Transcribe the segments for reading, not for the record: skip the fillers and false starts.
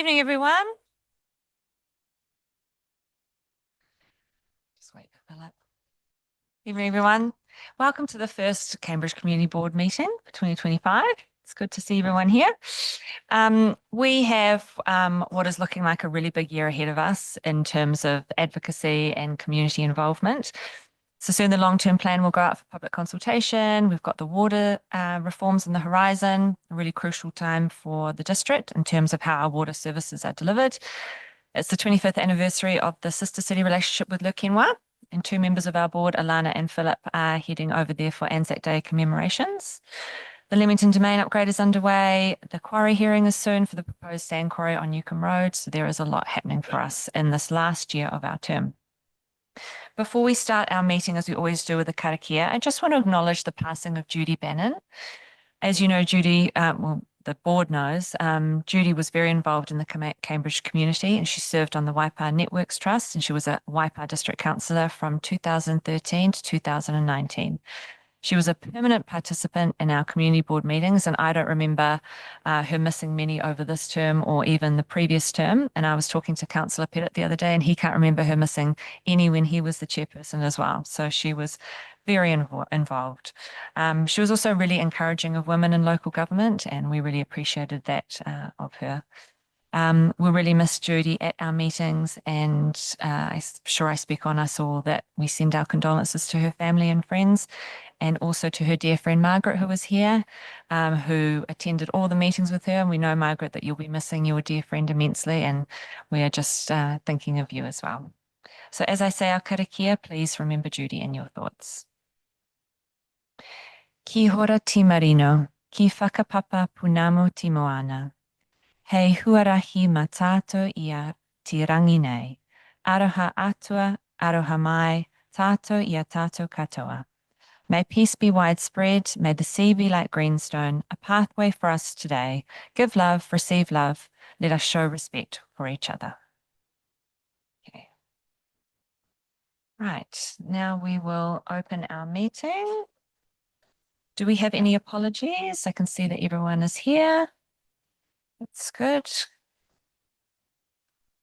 evening, everyone. Just wait for Philip. Evening, everyone. Welcome to the first Cambridge Community Board meeting for 2025. It's good to see everyone here. We have what is looking like a really big year ahead of us in terms of advocacy and community involvement. So soon the long-term plan will go out for public consultation. We've got the water reforms on the horizon, a really crucial time for the district in terms of how our water services are delivered. It's the 25th anniversary of the sister city relationship with Lurkenwa, and two members of our board, Alana and Philip, are heading over there for Anzac Day commemorations. The Leamington Domain upgrade is underway. The quarry hearing is soon for the proposed sand quarry on Newcombe Road. So there is a lot happening for us in this last year of our term. Before we start our meeting, as we always do with the karakia, I just want to acknowledge the passing of Judy Bannon. As you know, Judy, the board knows, Judy was very involved in the Cambridge community, and she served on the Waipa Networks Trust, and she was a Waipa District Councillor from 2013 to 2019. She was a permanent participant in our community board meetings, and I don't remember her missing many over this term or even the previous term. And I was talking to Councillor Pettit the other day, and he can't remember her missing any when he was the chairperson as well. So she was very involved. She was also really encouraging of women in local government, and we really appreciated that of her. We really miss Judy at our meetings, and I'm sure I speak on us all that we send our condolences to her family and friends, and also to her dear friend Margaret, who was here, who attended all the meetings with her. And we know, Margaret, that you'll be missing your dear friend immensely, and we are just thinking of you as well. So as I say our karakia, please remember Judy in your thoughts. Ki hora ti marino, ki whakapapa punamu ti moana. Hei huarahi mā tātou ia te rangi nei. Aroha atua, aroha mai, tātou ia tātou katoa. May peace be widespread. May the sea be like greenstone, a pathway for us today. Give love, receive love. Let us show respect for each other. Okay. Right, now we will open our meeting. Do we have any apologies? I can see that everyone is here. That's good.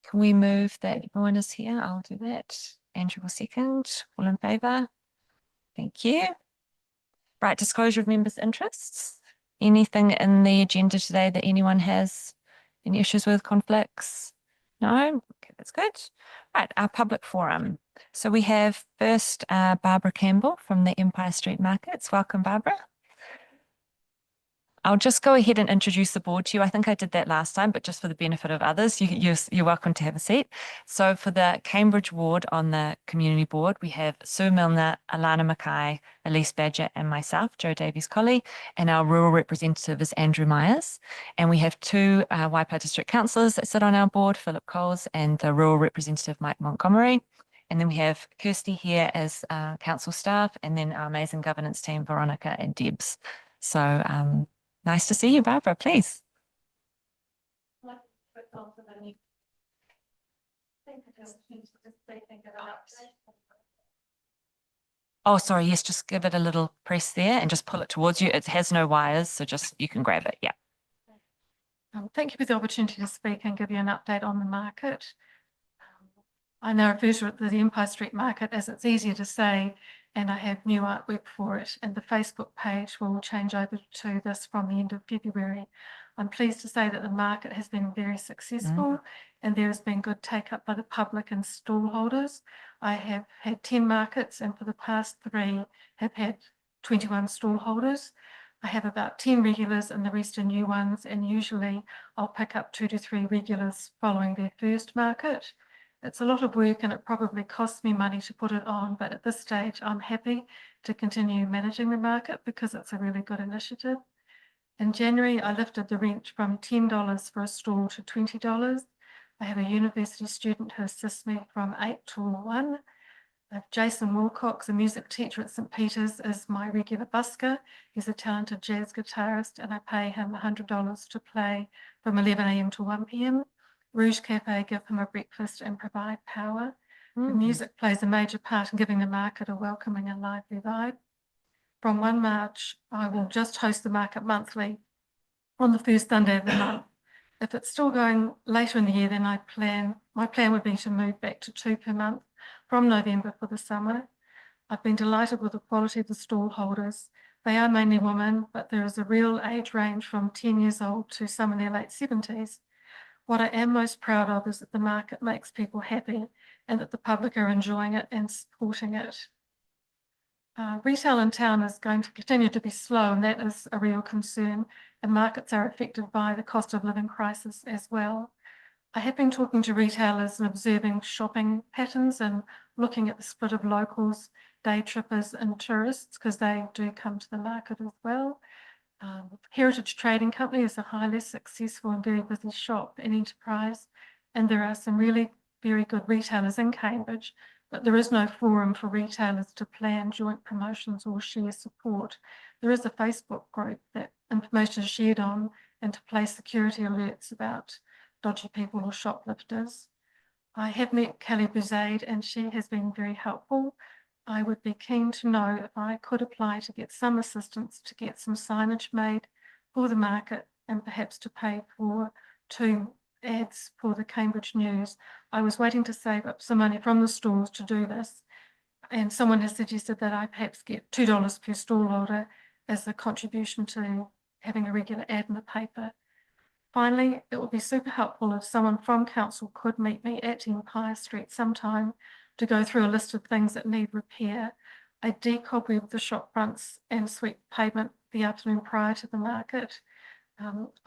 Can we move that everyone is here? I'll do that. Andrew will second. All in favour? Thank you. Right, disclosure of members' interests. Anything in the agenda today that anyone has any issues with, conflicts? No? Okay, that's good. Right, our public forum. So we have first Barbara Campbell from the Empire Street Markets. Welcome, Barbara. I'll just go ahead and introduce the board to you. I think I did that last time, but just for the benefit of others, you're welcome to have a seat. So for the Cambridge ward on the community board, we have Sue Milner, Alana Mackay, Elise Badger, and myself, Jo Davies-Colley, and our rural representative is Andrew Myers. And we have two Waipa District councillors that sit on our board, Philip Coles and the rural representative, Mike Montgomery. And then we have Kirsty here as council staff, and then our amazing governance team, Veronica and Debs. So nice to see you, Barbara, please. Oh, sorry, yes, just give it a little press there and just pull it towards you. It has no wires, so just you can grab it, yeah. Thank you for the opportunity to speak and give you an update on the market. I now refer to it as the Empire Street Market as it's easier to say, and I have new artwork for it, and the Facebook page will change over to this from the end of February. I'm pleased to say that the market has been very successful and there has been good take up by the public and stall holders. I have had 10 markets, and for the past 3 have had 21 stall holders. I have about 10 regulars and the rest are new ones, and usually I'll pick up 2 to 3 regulars following their first market. It's a lot of work and it probably costs me money to put it on, but at this stage I'm happy to continue managing the market because it's a really good initiative. In January, I lifted the rent from $10 for a stall to $20. I have a university student who assists me from 8 till 1. I have Jason Wilcox, a music teacher at St. Peter's, is my regular busker. He's a talented jazz guitarist and I pay him $100 to play from 11 a.m. to 1 p.m. Rouge Cafe give him a breakfast and provide power. The music plays a major part in giving the market a welcoming and lively vibe. From 1 March, I will just host the market monthly on the first Sunday of the month. If it's still going later in the year, then my plan would be to move back to 2 per month from November for the summer. I've been delighted with the quality of the stall holders. They are mainly women, but there is a real age range from 10 years old to some in their late 70s. What I am most proud of is that the market makes people happy and that the public are enjoying it and supporting it. Retail in town is going to continue to be slow, and that is a real concern, and markets are affected by the cost of living crisis as well. I have been talking to retailers and observing shopping patterns and looking at the split of locals, day trippers and tourists, because they do come to the market as well. Heritage Trading Company is a highly successful and very busy shop and enterprise, and there are some really very good retailers in Cambridge, but there is no forum for retailers to plan joint promotions or share support. There is a Facebook group that information is shared on and to play security alerts about dodgy people or shoplifters. I have met Kelly Buzade and she has been very helpful. I would be keen to know if I could apply to get some assistance to get some signage made for the market and perhaps to pay for 2 ads for the Cambridge News. I was waiting to save up some money from the stalls to do this, and someone has suggested that I perhaps get $2 per stallholder as a contribution to having a regular ad in the paper. Finally, it would be super helpful if someone from council could meet me at Empire Street sometime to go through a list of things that need repair. I decobwebbed the shop fronts and sweep pavement the afternoon prior to the market.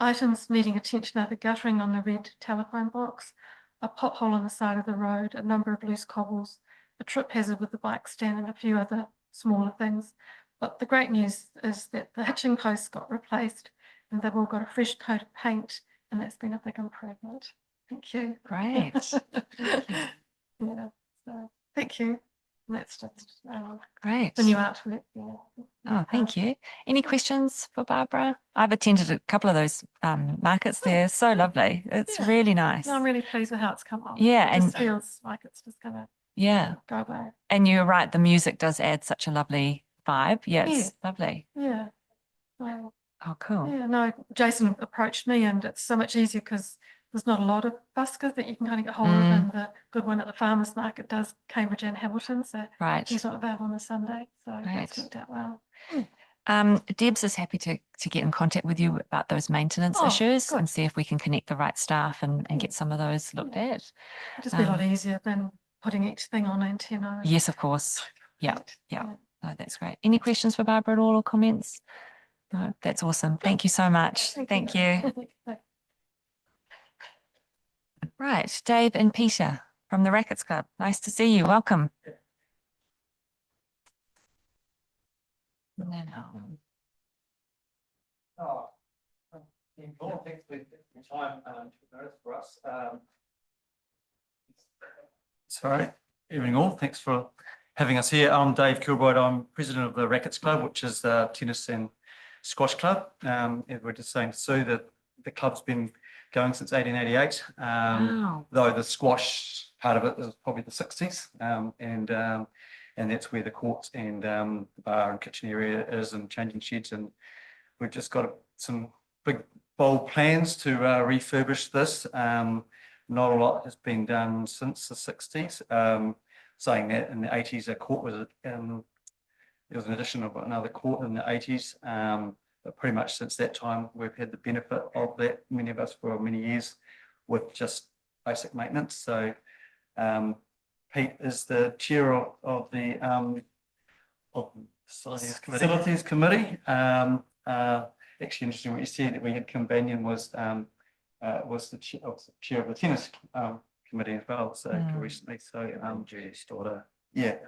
Items needing attention are the guttering on the red telephone box, a pothole on the side of the road, a number of loose cobbles, a trip hazard with the bike stand, and a few other smaller things. But the great news is that the hitching posts got replaced and they've all got a fresh coat of paint, and that's been a big improvement. Thank you. Great. Yeah, so thank you. And that's just Great. the new artwork. Yeah. Oh, thank you. Any questions for Barbara? I've attended a couple of those markets. They're so lovely. It's Yeah. really nice. No, I'm really pleased with how it's come on. Yeah, It and just feels like it's just gonna yeah, go away. and you're right. The music does add such a lovely vibe. Yeah, it's Yeah. lovely. Yeah. Well, Oh, cool. yeah, no, Jason approached me and it's so much easier because there's not a lot of buskers that you can kind of get hold of, and the good one at the farmers market does Cambridge and Hamilton, so Right. he's not available on a Sunday, so that's Right. worked out well. Debs is happy to get in contact with you about those maintenance Oh, issues good. and see if we can connect the right staff and get some of those looked at. It'd just be a lot easier than putting each thing on antenna. Yes, of course. Yeah, Right. yeah. No, that's great. Any questions for Barbara at all or comments? No, that's awesome. Thank you so much. Thank you. Right, Dave and Peter from the Rackets Club. Nice to see you. Welcome. Thanks for your time to notice for us. Sorry, evening all. Thanks for having us here. I'm Dave Kilbride. I'm president of the Rackets Club, which is the tennis and squash club. And we're just saying to Sue that the club's been going since 1888. Wow. Though the squash part of it is probably the 60s. And that's where the courts and the bar and kitchen area is, and changing sheds. And we've just got some big bold plans to refurbish this. Not a lot has been done since the 60s. Saying that in the 80s, a court was there was an addition of another court in the 80s. But pretty much since that time, we've had the benefit of that, many of us, for many years with just basic maintenance. So Pete is the chair of the facilities committee. Actually, interesting what you said, that we had Kim Banyan was the chair of the tennis committee as well. So recently, so Julie's daughter. Yeah.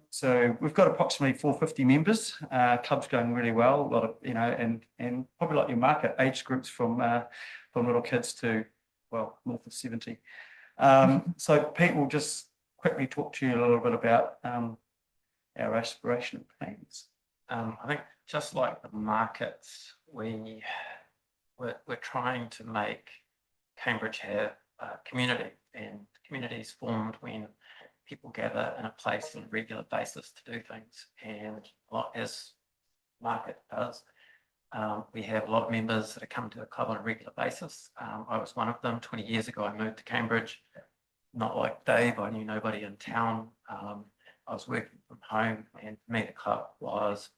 So we've got approximately 450 members. Club's going really well. A lot of and probably like your market, age groups from little kids to north of 70. So Pete will just quickly talk to you a little bit about our aspirational plans. I think just like the markets, we're trying to make Cambridge have a community, and communities formed when people gather in a place on a regular basis to do things. And as market does, We have a lot of members that are coming to the club on a regular basis. I was one of them. 20 years ago, I moved to Cambridge. Not like Dave, I knew nobody in town. I was working from home, and for me, the club was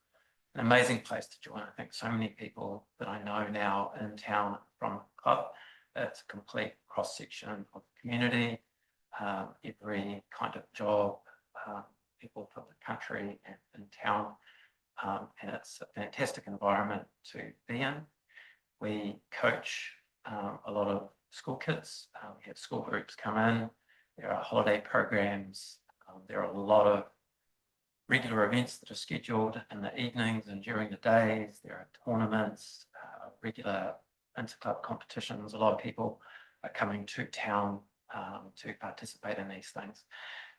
an amazing place to join. I think so many people that I know now in town from the club. It's a complete cross section of the community, every kind of job, people from the country and in town. And it's a fantastic environment to be in. We coach a lot of school kids. We have school groups come in. There are holiday programs. There are a lot of regular events that are scheduled in the evenings and during the days. There are tournaments, regular inter-club competitions. A lot of people are coming to town to participate in these things.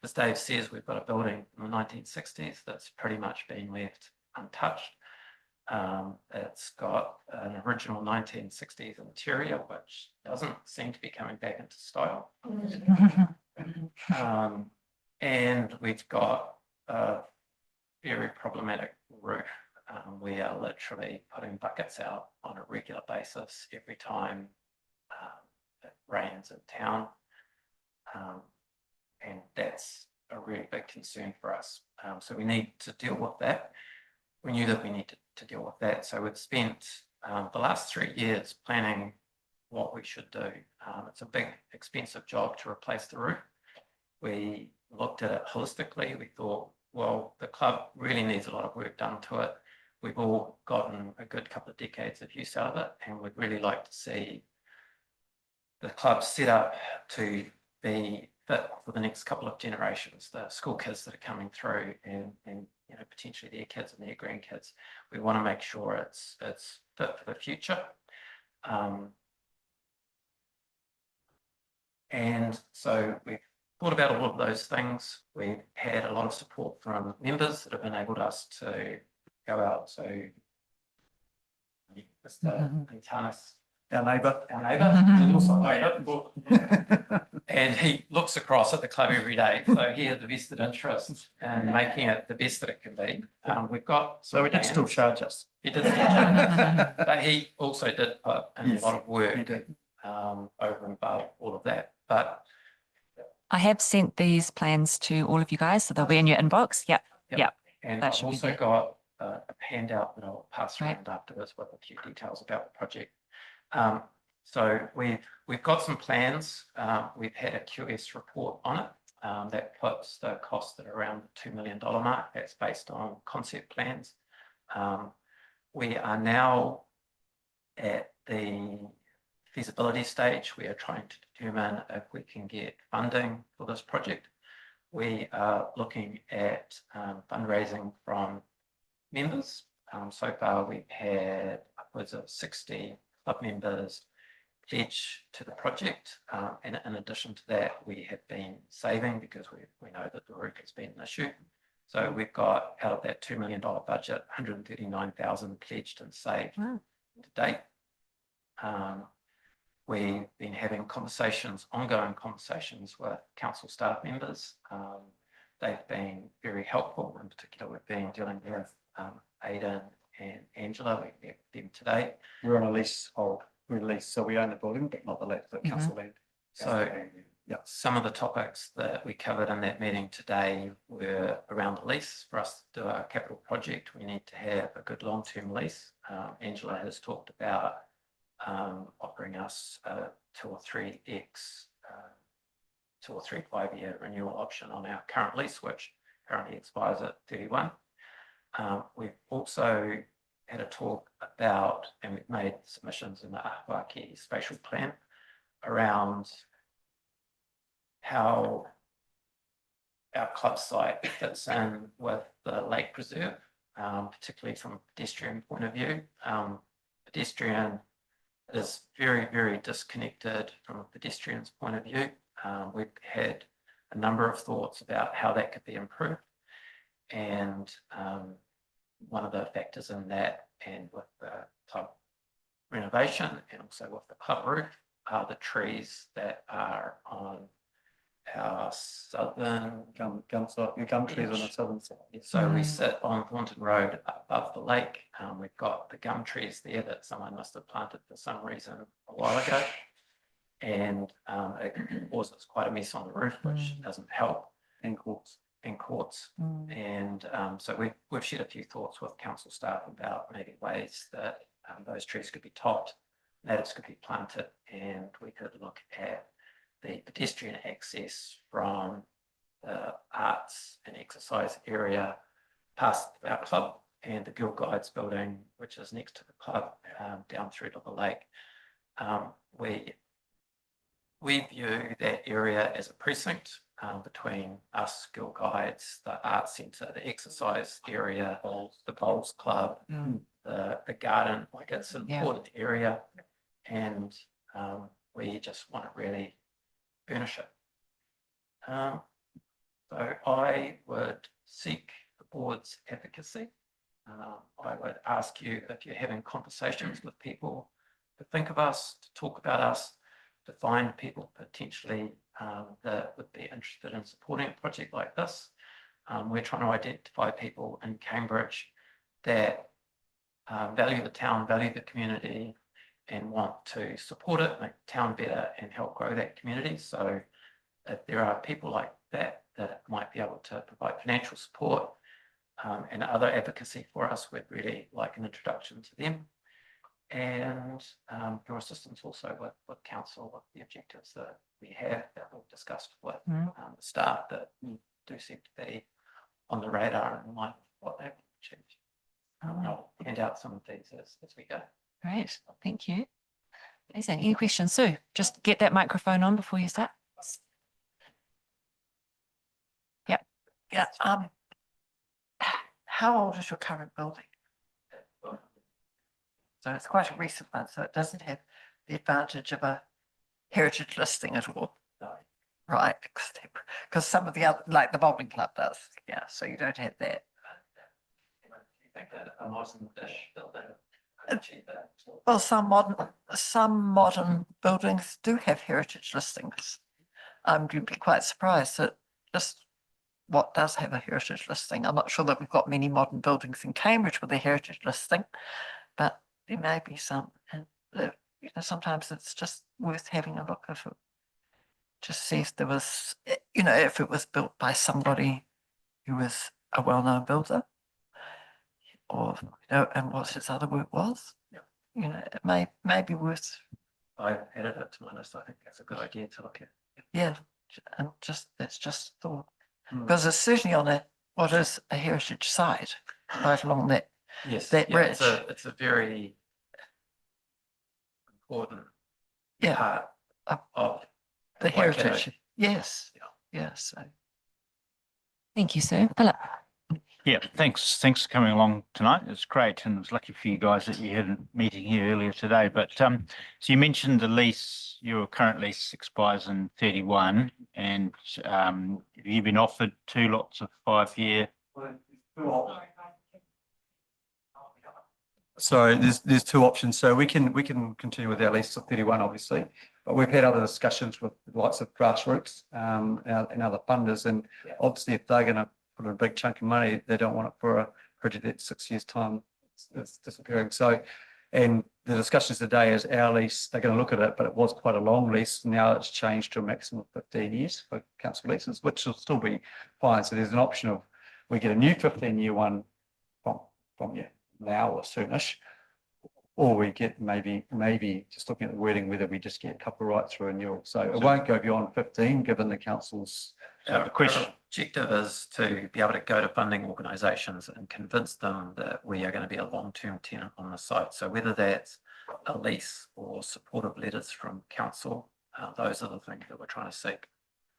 As Dave says, we've got a building from the 1960s that's pretty much been left untouched. It's got an original 1960s interior, which doesn't seem to be coming back into style. And we've got a very problematic roof. We are literally putting buckets out on a regular basis every time it rains in town. And that's a really big concern for us. So we need to deal with that. We knew that we needed to deal with that. So we've spent the last 3 years planning what we should do. It's a big, expensive job to replace the roof. We looked at it holistically. We thought, well, the club really needs a lot of work done to it. We've all gotten a good couple of decades of use out of it, and we'd really like to see the club set up to be fit for the next couple of generations, the school kids that are coming through, and you know, potentially their kids and their grandkids. We want to make sure it's fit for the future. And so we've thought about all of those things. We've had a lot of support from members that have enabled us to go out to Mr. Antanas, Our neighbour. our neighbour, who's also neighbour, and he looks across at the club every day. So he has a vested interest in making it the best that it can be. We've got So he did still plans. charge us. He did, but he also did put in Yes, a lot of work He did. over and above all of that. But I have sent these plans to all of you guys, so they'll be in your inbox. Yep. and That I've should be also there. got a handout that I'll pass Right. around afterwards with a few details about the project. So we've got some plans. We've had a QS report on it that puts the cost at around the $2 million mark. That's based on concept plans. We are now at the feasibility stage. We are trying to determine if we can get funding for this project. We are looking at fundraising from members. So far, we've had upwards of 60 club members pledge to the project. And in addition to that, we have been saving because we know that the roof has been an issue. So we've got out of that $2 million budget, 139,000 pledged and saved Wow. to date. We've been having conversations, ongoing conversations with council staff members. They've been very helpful. In particular, we've been dealing with Aidan and Angela. We met them today. We're on a lease, so we own the building, but not the land, the Mhm. council land. So Yeah. some of the topics that we covered in that meeting today were around the lease. For us to do our capital project, we need to have a good long-term lease. Angela has talked about offering us a 2 or 3x, 2 or 3 5-year renewal option on our current lease, which currently expires at 31. We've also had a talk about, and we've made submissions in the Ahawaki spatial plan around how our club site fits in with the lake preserve, particularly from a pedestrian point of view. Pedestrian is very, very disconnected from a pedestrian's point of view. We've had a number of thoughts about how that could be improved. And one of the factors in that, and with the club renovation and also with the club roof, are the trees that are on our southern. Gum side, your gum trees on the Edge. southern side. So we Mm. sit on Thornton Road above the lake. We've got the gum trees there that someone must have planted for some reason a while ago. And it causes quite a mess on the roof, which Mm. doesn't help. And courts. And courts. Mm. And so we've shared a few thoughts with council staff about maybe ways that those trees could be topped, ladders could be planted, and we could look at the pedestrian access from the arts and exercise area past our club and the Guild Guides building, which is next to the club, down through to the lake. We view that area as a precinct between us, Guild Guides, the Arts Centre, the exercise area, the bowls club, Mm. the garden. Like, it's an Yeah. important area, and we just want to really furnish it. So I would seek the board's advocacy. I would ask you, if you're having conversations with people, to think of us, to talk about us, to find people potentially that would be interested in supporting a project like this. We're trying to identify people in Cambridge that value the town, value the community, and want to support it, make the town better, and help grow that community. So if there are people like that that might be able to provide financial support and other advocacy for us, we'd really like an introduction to them. And your assistance also with council, with the objectives that we have that we've discussed with Mm. the staff that do seem to be on the radar and like what they've achieved. I'll hand out some of these as we go. Great, thank you. Amazing. Any questions, Sue? Just get that microphone on before you start. Yeah, how old is your current building? So it's quite a recent one, so it doesn't have the advantage of a heritage listing at all. No. Right, because some of the other, like the bowling club does, yeah, so you don't have that. You think that a modern dish building achieve that? Well, some modern buildings do have heritage listings. You'd be quite surprised that just what does have a heritage listing. I'm not sure that we've got many modern buildings in Cambridge with a heritage listing, but there may be some. And sometimes it's just worth having a look if it, just see if there was, if it was built by somebody who was a well-known builder, or and what his other work was. Yeah. It may be worth. I've added it to my list. I think that's a good idea to look at. Yeah, and that's just thought. Mm. Because it's certainly on what is a heritage site right along that. Yes, That yeah, it's bridge. it's a very important Yeah, part of the Waikato. heritage. Yes. Yeah. So Thank you, Sue. Philip. Yeah, thanks for coming along tonight. It's great, and it was lucky for you guys that you had a meeting here earlier today. But so you mentioned the lease, your current lease expires in 31, and you've been offered 2 lots of 5-year. So there's 2 options. So we can continue with our lease to 31, obviously, but we've had other discussions with lots of grassroots and other funders, and obviously if they're going to put in a big chunk of money, they don't want it for a project that's 6 years' time it's disappearing. So, and the discussions today is our lease, they're going to look at it, but it was quite a long lease. Now it's changed to a maximum of 15 years for council leases, which will still be fine. So there's an option of we get a new 15-year one from now or soonish, or we get maybe just looking at the wording, whether we just get a couple right through renewal. So it won't go beyond 15, given the council's. Our the question- objective is to be able to go to funding organisations and convince them that we are going to be a long-term tenant on the site. So whether that's a lease or supportive letters from council, those are the things that we're trying to seek.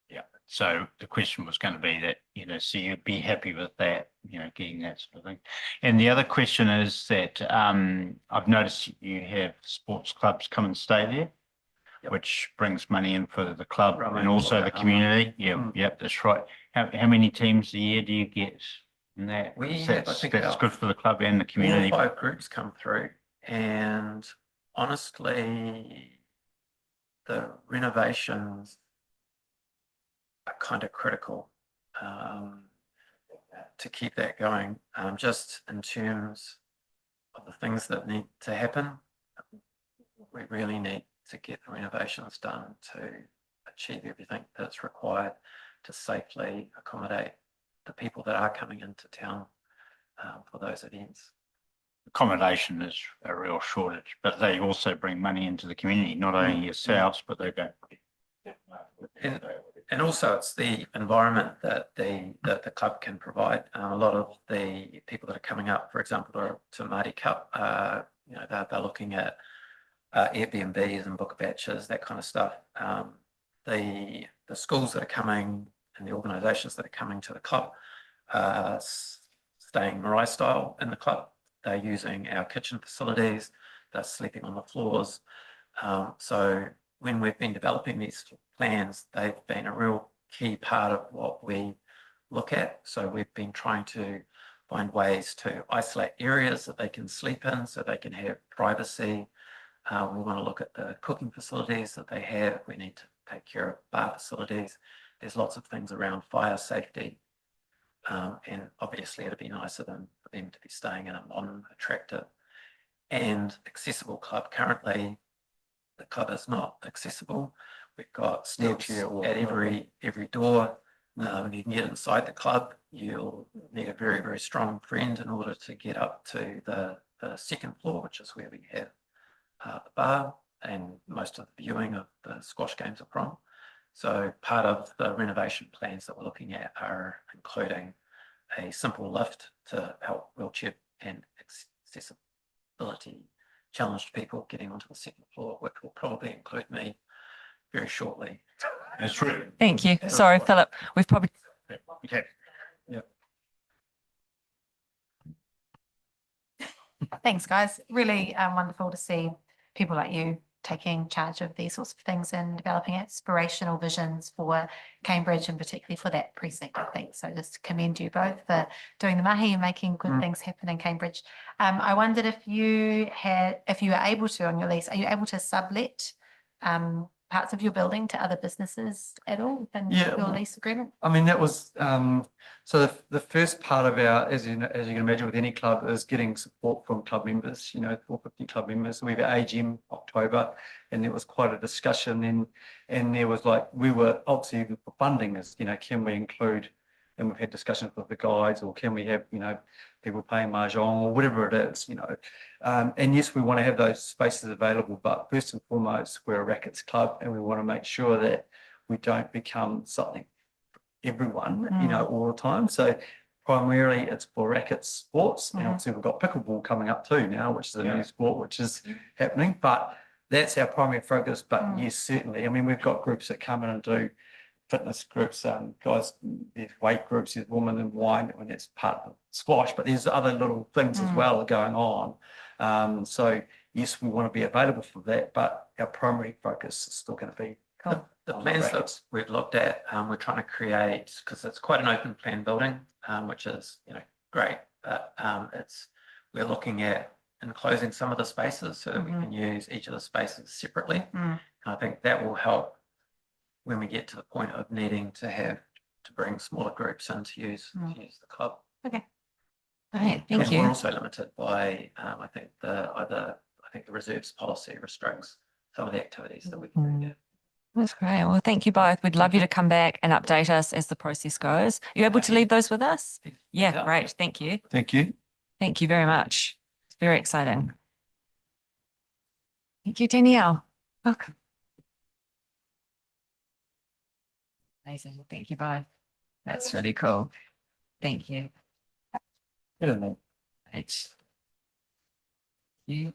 Yeah. So the question was going to be that, so you'd be happy with that, getting that sort of thing. And the other question is that I've noticed you have sports clubs come and stay there, Yep. which brings money in for the club Right. and also the community. Yeah, Mm. yep, that's right. How many teams a year do you get in that? We 'Cause have, I that's think, that's about good for the club and the 4 or community. 5 groups come through, and honestly, the renovations are kind of critical to keep that going. Just in terms of the things that need to happen, we really need to get the renovations done to achieve everything that's required to safely accommodate the people that are coming into town for those events. Accommodation is a real shortage, but they also bring money into the community, not only yourselves, but they don't. And also it's the environment that the club can provide. A lot of the people that are coming up, for example, to Māori Cup, you know, they're looking at Airbnbs and book batches, that kind of stuff. The schools that are coming and the organisations that are coming to the club are staying Marae style in the club. They're using our kitchen facilities. They're sleeping on the floors. So when we've been developing these plans, they've been a real key part of what we look at. So we've been trying to find ways to isolate areas that they can sleep in so they can have privacy. We want to look at the cooking facilities that they have. We need to take care of bar facilities. There's lots of things around fire safety. And obviously it'd be nicer for them to be staying in a modern, attractive and accessible club. Currently, the club is not accessible. We've got steps at every door. When you can get inside the club, you'll need a very, very strong friend in order to get up to the second floor, which is where we have the bar and most of the viewing of the squash games are from. So part of the renovation plans that we're looking at are including a simple lift to help wheelchair and accessibility challenged people getting onto the second floor, which will probably include me very shortly. That's true. Thank you. Sorry, Philip. We've probably Okay. Thanks, guys. Really wonderful to see people like you taking charge of these sorts of things and developing aspirational visions for Cambridge and particularly for that precinct, I think. So just commend you both for doing the mahi and making good things happen in Cambridge. I wondered if you were able to on your lease, are you able to sublet parts of your building to other businesses at all in your lease agreement? I mean, that was, so the first part of our, as you can imagine with any club, is getting support from club members, 450 club members. We have AGM October, and there was quite a discussion and there was we were obviously the funding is, can we include, and we've had discussions with the guides, or can we have, people playing mahjong or whatever it is, and yes, we want to have those spaces available, but first and foremost, we're a rackets club and we want to make sure that we don't become something for everyone, all the time. So primarily it's for racket sports, and obviously we've got pickleball coming up too now, which is a new sport which is happening, but that's our primary focus. But yes, certainly, I mean, we've got groups that come in and do fitness groups, guys, there's weight groups, there's women in wine, and that's part of squash, but there's other little things as well going on. So yes, we want to be available for that, but our primary focus is still going to be the plans that we've looked at. We're trying to create, because it's quite an open plan building, which is great, but we're looking at enclosing some of the spaces so that we can use each of the spaces separately. I think that will help when we get to the point of needing to bring smaller groups in to use the club. Okay. All right, thank And you. we're also limited by I think the reserves policy restricts some of the activities that we can do. That's great. Well, thank you both. We'd love you to come back and update us as the process goes. Are you able to leave those with us? Yeah, great. Thank you. Thank you. Thank you very much. It's very exciting. Thank you, Danielle. Welcome. Amazing. Thank you both. That's really cool. Thank you. Right. You.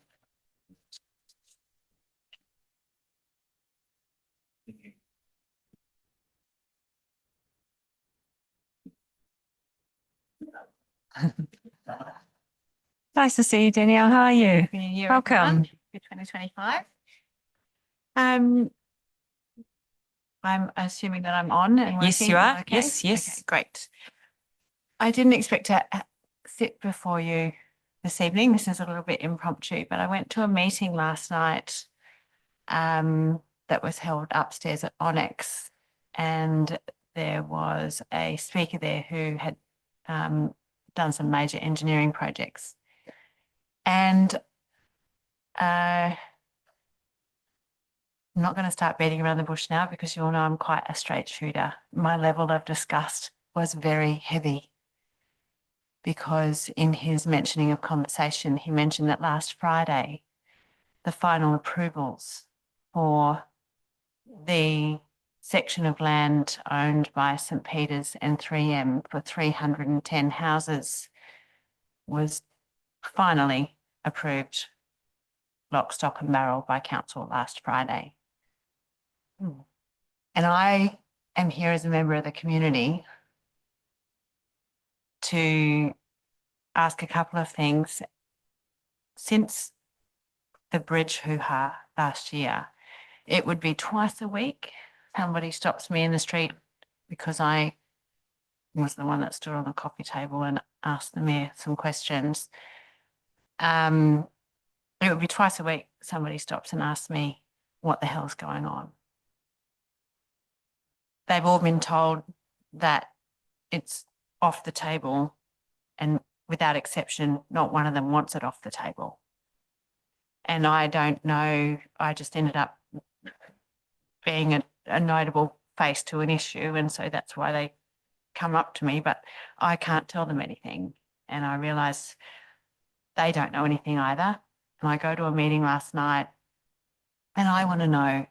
Nice to see you, Danielle. How are you? Happy New Year, Welcome. everyone. For 2025. I'm assuming that I'm on and Yes, working. you are. Okay. Yes, yes. Okay, great. I didn't expect to sit before you this evening. This is a little bit impromptu, but I went to a meeting last night that was held upstairs at Onyx, and there was a speaker there who had done some major engineering projects. And I'm not going to start beating around the bush now because you all know I'm quite a straight shooter. My level of disgust was very heavy because in his mentioning of conversation, he mentioned that last Friday, the final approvals for the section of land owned by St. Peter's and 3M for 310 houses was finally approved lock, stock and barrel by council last Friday. And I am here as a member of the community to ask a couple of things. Since the bridge hoo-ha last year, it would be twice a week. Somebody stops me in the street because I was the one that stood on the coffee table and asked the mayor some questions. It would be twice a week. Somebody stops and asks me what the hell's going on. They've all been told that it's off the table, and without exception, not one of them wants it off the table. And I don't know, I just ended up being a notable face to an issue, and so that's why they come up to me, but I can't tell them anything. And I realise they don't know anything either. And I go to a meeting last night and I want to know,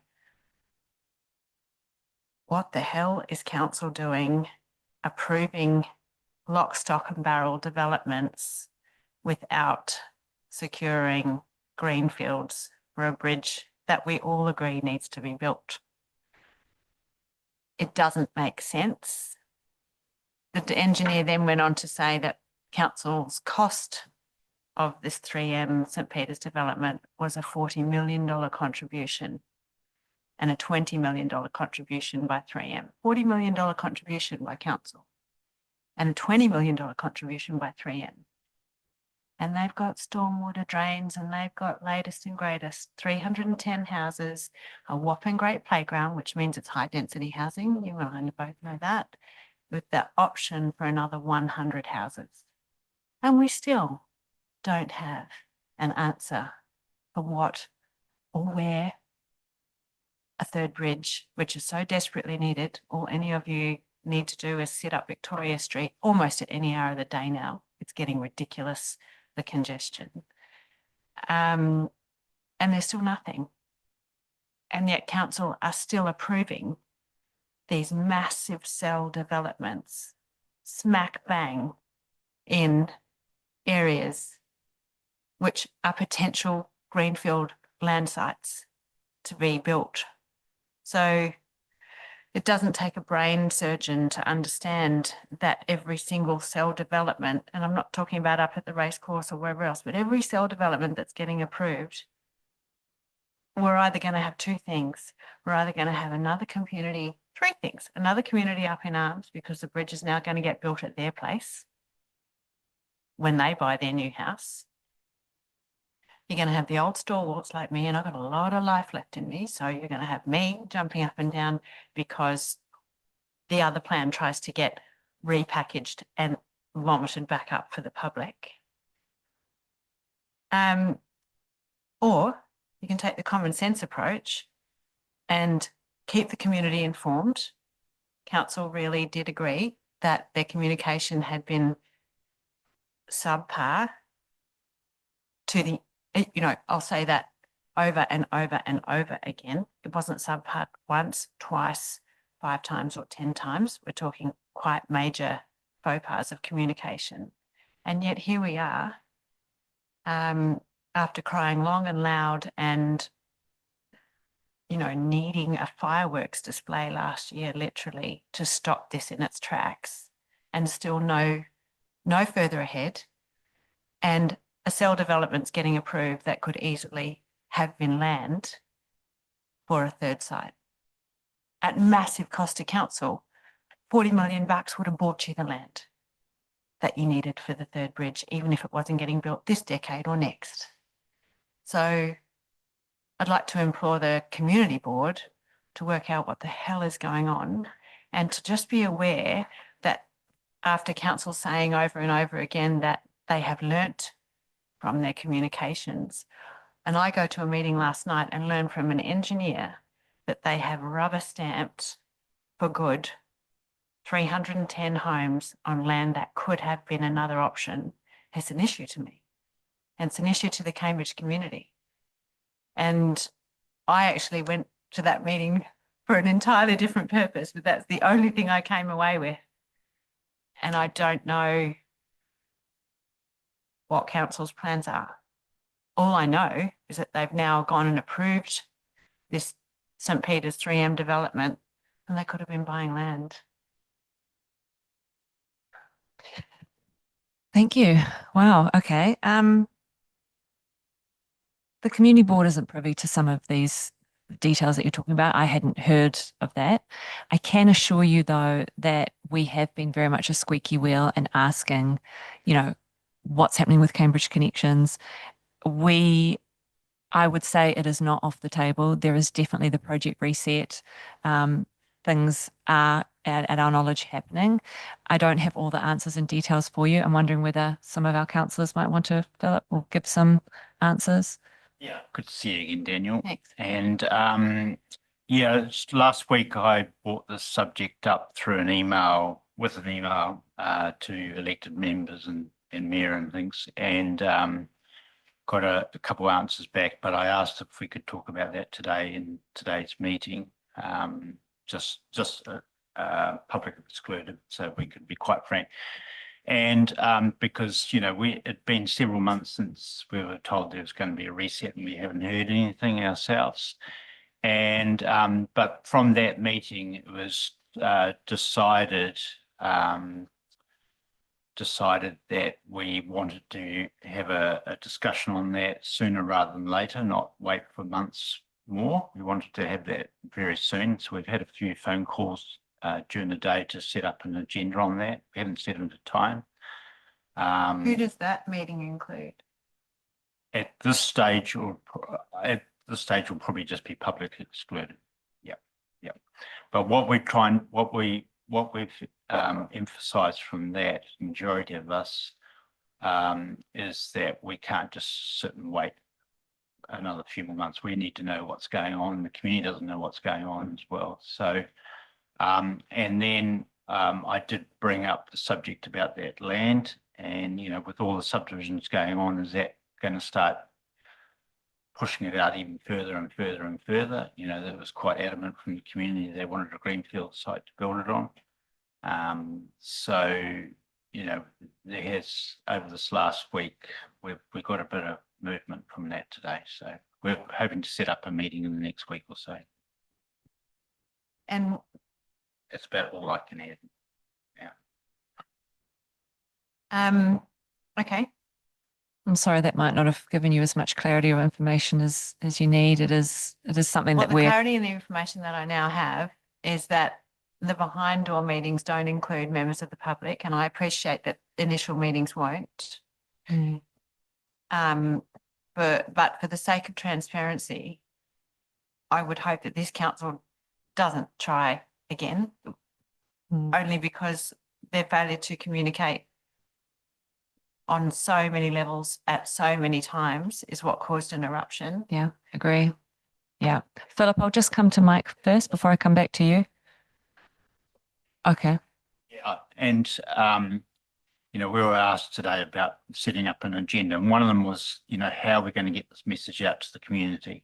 what the hell is council doing approving lock, stock and barrel developments without securing greenfields for a bridge that we all agree needs to be built? It doesn't make sense. The engineer then went on to say that council's cost of this 3M St. Peter's development was a $40 million contribution and a $20 million contribution by 3M. $40 million contribution by council and a $20 million contribution by 3M. And they've got stormwater drains and they've got latest and greatest 310 houses, a whopping great playground, which means it's high density housing. You and I both know that, with the option for another 100 houses. And we still don't have an answer for what or where a third bridge, which is so desperately needed. All any of you need to do is sit up Victoria Street almost at any hour of the day now. It's getting ridiculous, the congestion. And there's still nothing. And yet council are still approving these massive cell developments, smack bang in areas which are potential greenfield land sites to be built. So it doesn't take a brain surgeon to understand that every single cell development, and I'm not talking about up at the racecourse or wherever else, but every cell development that's getting approved, we're either going to have two things. We're either going to have another community, three things, another community up in arms because the bridge is now going to get built at their place when they buy their new house. You're going to have the old stalwarts like me, and I've got a lot of life left in me. So you're going to have me jumping up and down because the other plan tries to get repackaged and vomited back up for the public. Or you can take the common sense approach and keep the community informed. Council really did agree that their communication had been subpar to the, you know, I'll say that over and over and over again. It wasn't subpar once, twice, 5 times or 10 times. We're talking quite major faux pas of communication. And yet here we are, after crying long and loud and, you know, needing a fireworks display last year, literally, to stop this in its tracks, and still no further ahead. And a cell development's getting approved that could easily have been land for a third site. At massive cost to council, 40 million bucks would have bought you the land that you needed for the third bridge, even if it wasn't getting built this decade or next. So I'd like to implore the community board to work out what the hell is going on And to just be aware that after council saying over and over again that they have learnt from their communications, and I go to a meeting last night and learn from an engineer that they have rubber stamped for good 310 homes on land that could have been another option, is an issue to me. And it's an issue to the Cambridge community. And I actually went to that meeting for an entirely different purpose, but that's the only thing I came away with. And I don't know what council's plans are. All I know is that they've now gone and approved this St. Peter's 3M development, and they could have been buying land. Thank you. Wow. Okay. The community board isn't privy to some of these details that you're talking about. I hadn't heard of that. I can assure you, though, that we have been very much a squeaky wheel and asking, what's happening with Cambridge Connections. I would say it is not off the table. There is definitely the project reset. Things are, at our knowledge, happening. I don't have all the answers and details for you. I'm wondering whether some of our councillors might want to fill up or give some answers. Yeah, good to see you again, Daniel. Thanks. And last week I brought this subject up through an email to elected members and mayor and things, and got a couple answers back. But I asked if we could talk about that today in today's meeting, just public excluded, so we could be quite frank. And because, it'd been several months since we were told there was going to be a reset and we haven't heard anything ourselves. And but from that meeting, it was decided that we wanted to have a discussion on that sooner rather than later, not wait for months more. We wanted to have that very soon. So we've had a few phone calls during the day to set up an agenda on that. We haven't set into time. Who does that meeting include? At this stage, will probably just be public excluded. Yep. But what we've emphasised from that, majority of us, is that we can't just sit and wait another few more months. We need to know what's going on. The community doesn't know what's going on as well. So, and then I did bring up the subject about that land, and with all the subdivisions going on, is that going to start pushing it out even further and further and further? That was quite adamant from the community. They wanted a greenfield site to build it on. So, there has, over this last week, we got a bit of movement from that today. So we're hoping to set up a meeting in the next week or so. And That's about all I can add. okay. I'm sorry, that might not have given you as much clarity or information as you need. It is something that The clarity and the information that I now have is that the behind door meetings don't include members of the public, and I appreciate that initial meetings won't. But for the sake of transparency, I would hope that this council doesn't try again, only because their failure to communicate on so many levels at so many times is what caused an eruption. Yeah, agree. Yeah. Philip, I'll just come to Mike first before I come back to you. Okay. Yeah, and we were asked today about setting up an agenda, and one of them was, how are we going to get this message out to the community?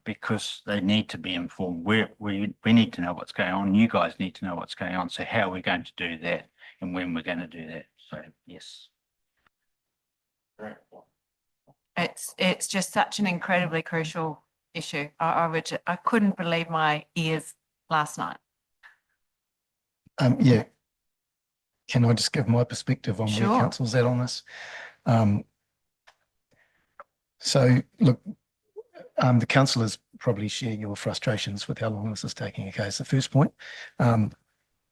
Because they need to be informed. We need to know what's going on. You guys need to know what's going on. So how are we going to do that, and when we're going to do that? So yes. It's just such an incredibly crucial issue. I couldn't believe my ears last night. Yeah. Can I just give my perspective on where Sure. council's at on this? So look, the councillors probably share your frustrations with how long this is taking. Okay, it's the first point. And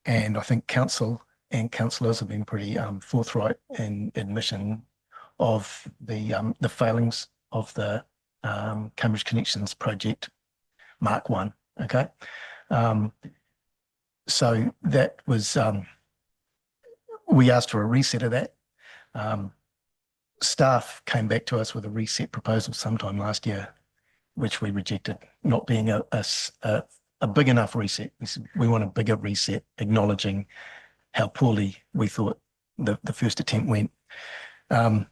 I think council and councillors have been pretty forthright in admission of the failings of the Cambridge Connections project Mark 1. Okay. So that was, we asked for a reset of that. Staff came back to us with a reset proposal sometime last year, which we rejected, not being a big enough reset. We said we want a bigger reset, acknowledging how poorly we thought the first attempt went. And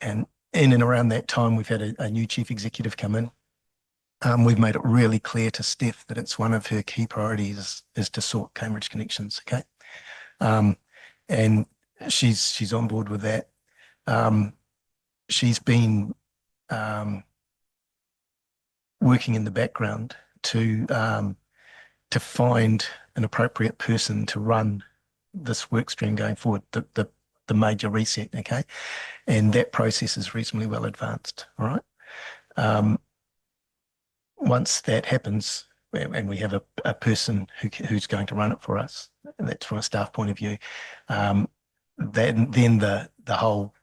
in and around that time, we've had a new chief executive come in. We've made it really clear to Steph that it's one of her key priorities is to sort Cambridge connections. Okay. And she's on board with that. She's been working in the background to find an appropriate person to run this work stream going forward, the major reset. Okay. And that process is reasonably well advanced. All right. Once that happens, and we have a person who's going to run it for us, and that's from a staff point of view, then the whole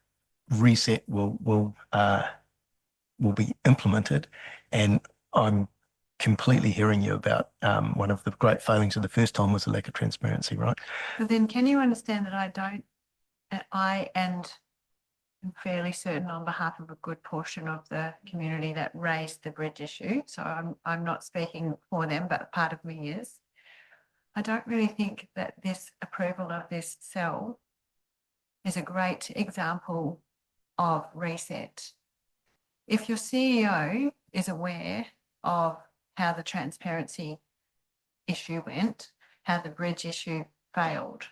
reset will be implemented. And I'm completely hearing you about one of the great failings of the first time was the lack of transparency, right? But then can you understand that I am fairly certain on behalf of a good portion of the community that raised the bridge issue. So I'm not speaking for them, but part of me is. I don't really think that this approval of this cell is a great example of reset. If your CEO is aware of how the transparency issue went, how the bridge issue failed,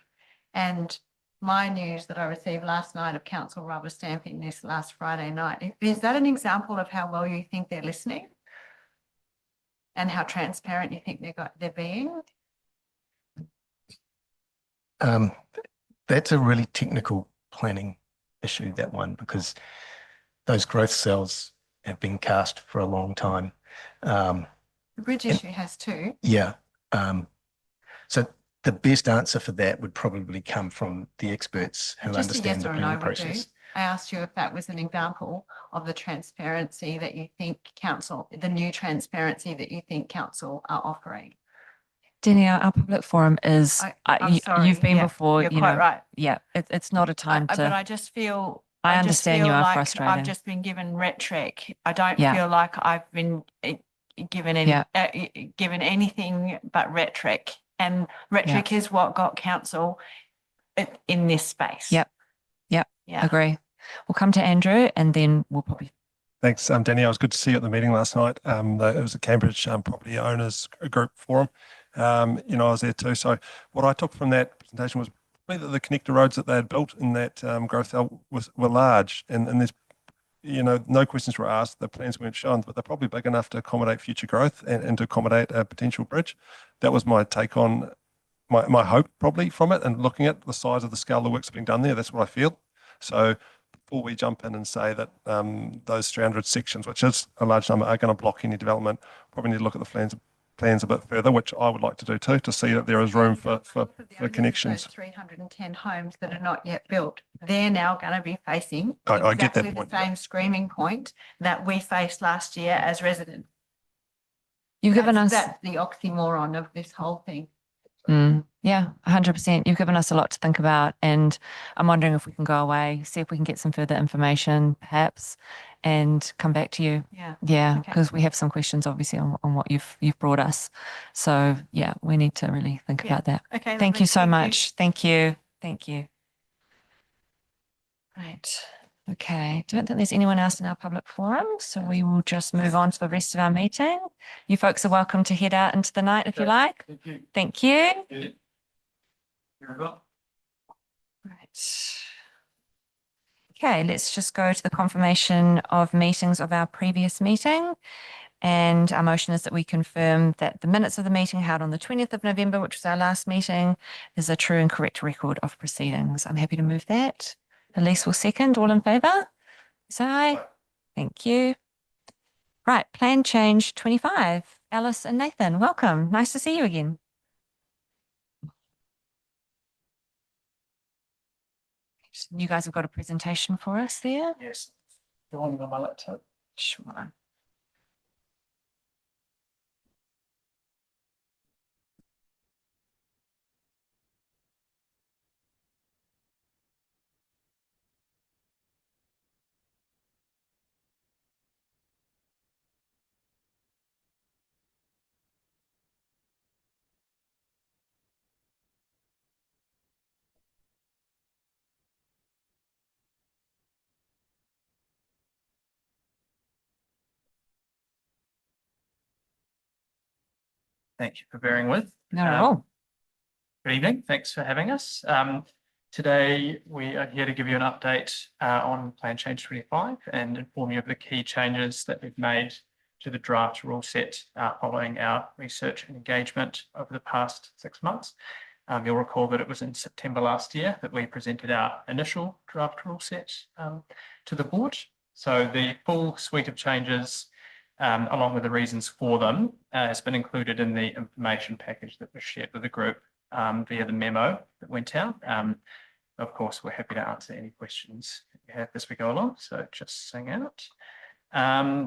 and my news that I received last night of council rubber stamping this last Friday night, is that an example of how well you think they're listening and how transparent you think they're being? That's a really technical planning issue, that one, because those growth cells have been cast for a long time. The bridge issue has too. Yeah. So the best answer for that would probably come from the experts who Just a understand yes the or a planning no would do. process. I asked you if that was an example of the transparency that you think the new transparency that you think council are offering. Denny, our public forum is, I'm sorry, you've been yeah, before, you're you quite know, right. yeah, it's not a time But to, I just feel. I just understand you feel are like frustrated. I've just been given rhetoric. I don't Yeah. feel like I've been given any, Yeah. given anything but rhetoric. And rhetoric is what got council in this space. Yep. Yep. Yeah. Agree. We'll come to Andrew and then we'll probably. Thanks, Danny. It was good to see you at the meeting last night. It was a Cambridge Property Owners Group Forum. I was there too. So what I took from that presentation was probably that the connector roads that they had built in that growth cell were large, and there's, no questions were asked. The plans weren't shown, but they're probably big enough to accommodate future growth and to accommodate a potential bridge. That was my take on my hope probably from it, and looking at the size of the scale of the works being done there, that's what I feel. So before we jump in and say that those 300 sections, which is a large number, are going to block any development, probably need to look at the plans a bit further, which I would like to do too, to see that there is room for connections. 310 homes that are not yet built, they're now going to be facing I get that exactly point. the same screaming point that we faced last year as residents. You've given us, That's the oxymoron of this whole thing. yeah, 100%. You've given us a lot to think about, and I'm wondering if we can go away, see if we can get some further information, perhaps, and come back to you. Yeah. Yeah, Okay. because we have some questions, obviously, on what you've brought us. So yeah, we need to really think Yeah. about that. Okay. Thank lovely. you so much. Thank you. Thank you. Right. Okay. Don't think there's anyone else in our public forum, so we will just move on to the rest of our meeting. You folks are welcome to head out into the night if you like. Thank you. Thank you. Very well. Right. Okay, let's just go to the confirmation of meetings of our previous meeting. And our motion is that we confirm that the minutes of the meeting held on the 20th of November, which was our last meeting, is a true and correct record of proceedings. I'm happy to move that. Elise will second. All in favour? Say aye. Thank you. Right, plan change 25. Alice and Nathan, welcome. Nice to see you again. You guys have got a presentation for us there? Yes. Go on my laptop. Sure. Thank you for bearing with. Not at Um, all. Good evening. Thanks for having us. Today, we are here to give you an update on Plan Change 25 and inform you of the key changes that we've made to the draft rule set following our research and engagement over the past 6 months. You'll recall that it was in September last year that we presented our initial draft rule set to the board. So the full suite of changes, along with the reasons for them, has been included in the information package that was shared with the group via the memo that went out. Of course, we're happy to answer any questions you have as we go along. So just sing out.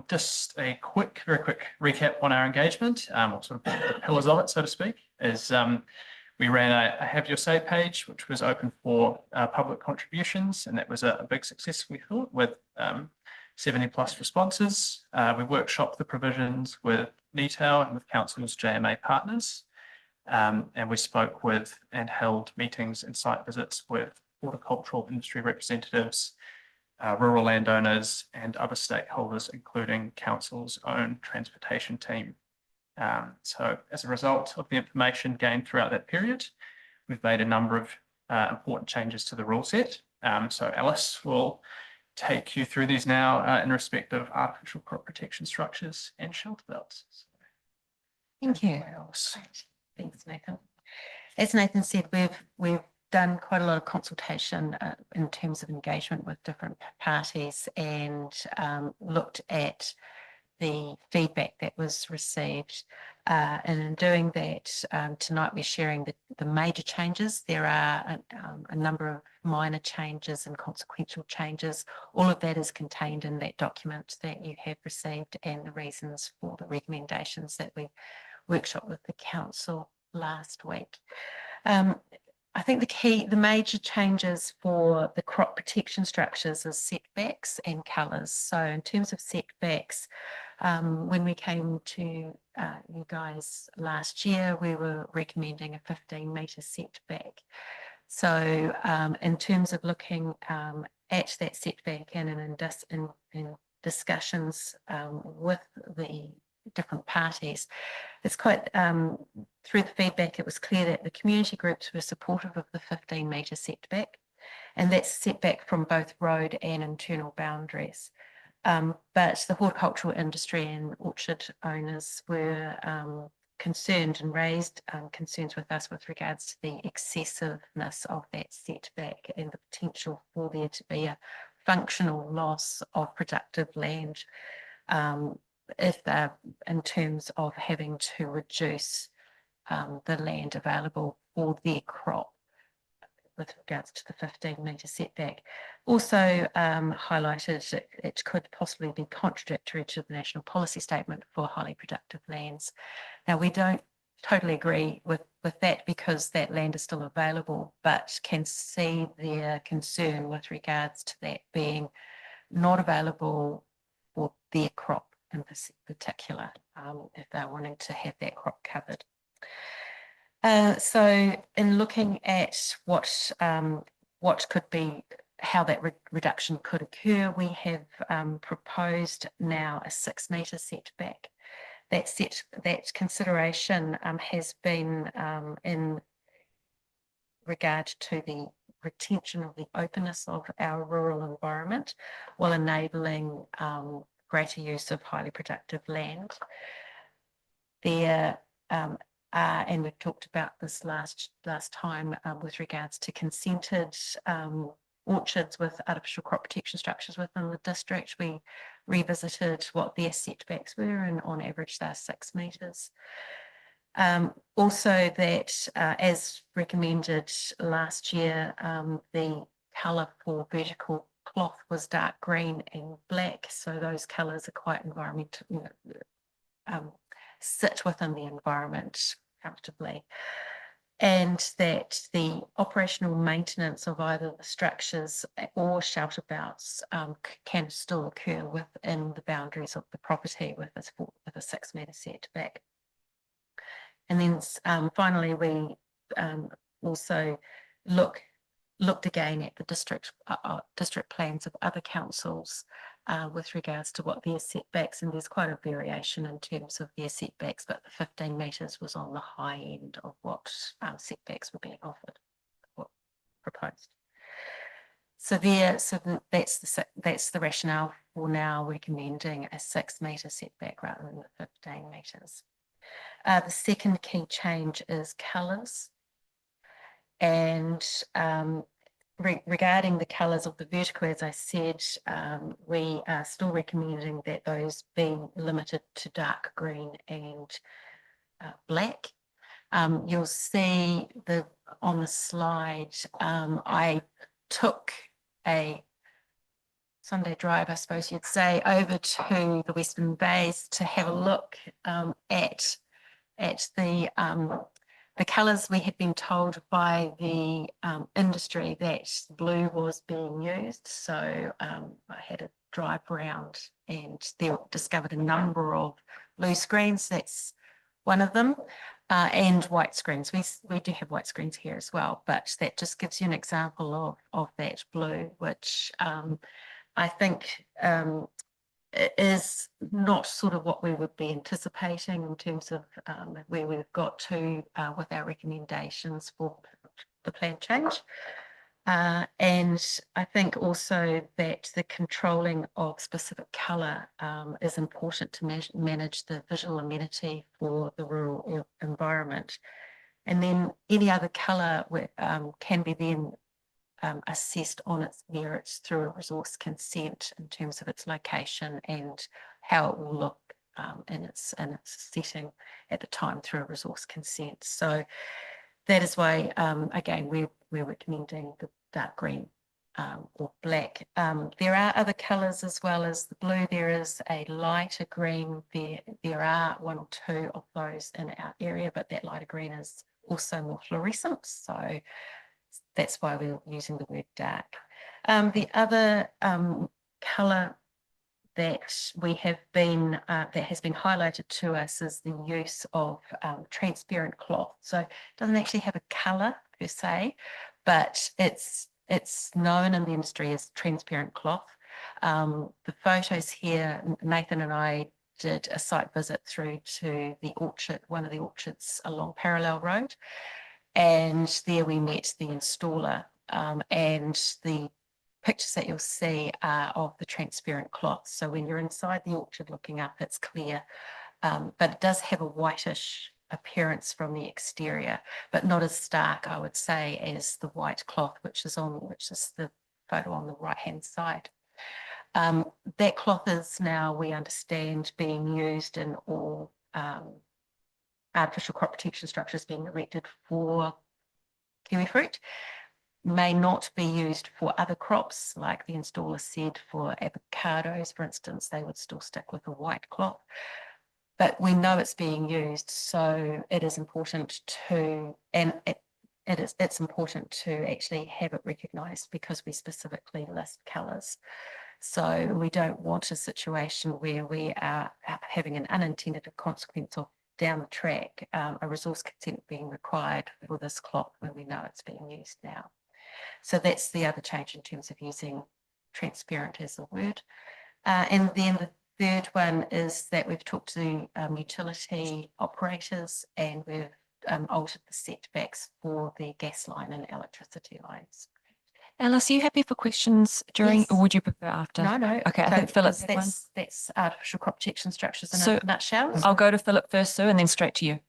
Just a very quick recap on our engagement, or sort of the pillars of it, so to speak, is we ran a Have Your Say page, which was open for public contributions, and that was a big success, we thought, with 70+ responses. We workshopped the provisions with NETAL and with Council's JMA partners. And we spoke with and held meetings and site visits with horticultural industry representatives, rural landowners and other stakeholders, including Council's own transportation team. So as a result of the information gained throughout that period, we've made a number of important changes to the rule set. So Alice will take you through these now in respect of artificial crop protection structures and shelter belts. Thank you. Alice. Thanks, Nathan. As Nathan said, we've done quite a lot of consultation in terms of engagement with different parties and looked at the feedback that was received. And in doing that, tonight we're sharing the major changes. There are a number of minor changes and consequential changes. All of that is contained in that document that you have received and the reasons for the recommendations that we workshop with the council last week. I think the major changes for the crop protection structures is setbacks and colours. So in terms of setbacks, when we came to you guys last year, we were recommending a 15-metre setback. So in terms of looking at that setback and in discussions with the different parties, it's quite through the feedback, it was clear that the community groups were supportive of the 15-metre setback, and that's setback from both road and internal boundaries. But the horticultural industry and orchard owners were concerned and raised concerns with us with regards to the excessiveness of that setback and the potential for there to be a functional loss of productive land if they're in terms of having to reduce the land available for their crop with regards to the 15-metre setback. Also highlighted it could possibly be contradictory to the national policy statement for highly productive lands. Now, we don't totally agree with that because that land is still available, but can see their concern with regards to that being not available for their crop in particular, if they're wanting to have that crop covered. So in looking at what could be, how that reduction could occur, we have proposed now a 6-metre setback. That consideration has been in regard to the retention of the openness of our rural environment while enabling greater use of highly productive land. There and we've talked about this last time with regards to consented orchards with artificial crop protection structures within the district. We revisited what their setbacks were, and on average they're 6 metres. Also that as recommended last year, the colour for vertical cloth was dark green and black, so those colours are quite environmental, sit within the environment comfortably, and that the operational maintenance of either the structures or shelter belts can still occur within the boundaries of the property with a 6-metre setback. And then finally, we also looked again at the district plans of other councils with regards to what their setbacks, and there's quite a variation in terms of their setbacks, but the 15 metres was on the high end of what setbacks were being offered, what proposed. So that's the rationale for now recommending a 6 metre setback rather than the 15 metres. The second key change is colours. And regarding the colours of the vertical, as I said, we are still recommending that those be limited to dark green and black. You'll see on the slide, I took a Sunday drive, I suppose you'd say, over to the Western Bays to have a look at the colours. We had been told by the industry that blue was being used. So I had a drive around and there discovered a number of blue screens. That's one of them. And white screens. We do have white screens here as well, but that just gives you an example of that blue, which I think is not sort of what we would be anticipating in terms of where we've got to with our recommendations for the plan change. And I think also that the controlling of specific colour is important to manage the visual amenity for the rural environment. And then any other colour can be then assessed on its merits through a resource consent in terms of its location and how it will look in its setting at the time through a resource consent. So that is why, again, we're recommending the dark green or black. There are other colours as well as the blue. There is a lighter green. There are 1 or 2 of those in our area, but that lighter green is also more fluorescent. So that's why we're using the word dark. The other colour that we have been that has been highlighted to us is the use of transparent cloth. So it doesn't actually have a colour per se, but it's known in the industry as transparent cloth. The photos here, Nathan and I did a site visit through to the orchard, one of the orchards along Parallel Road, and there we met the installer, and the pictures that you'll see are of the transparent cloth. So when you're inside the orchard looking up, it's clear, but it does have a whitish appearance from the exterior, but not as stark, I would say, as the white cloth, which is the photo on the right-hand side. That cloth is now, we understand, being used in all artificial crop protection structures being erected for kiwi fruit. May not be used for other crops, like the installer said, for avocados, for instance, they would still stick with a white cloth. But we know it's being used, so it is important to, and it's important to actually have it recognised because we specifically list colours. So we don't want a situation where we are having an unintended consequence of down the track, a resource consent being required for this cloth when we know it's being used now. So that's the other change in terms of using transparent as a word. And then the third one is that we've talked to utility operators and we've altered the setbacks for the gas line and electricity lines. Alice, are you happy for questions during, Yes. or would you prefer after? No. Okay, I think Philip had one. That's artificial crop protection structures in So a nutshell. I'll go to Philip first, Sue, and then straight to you.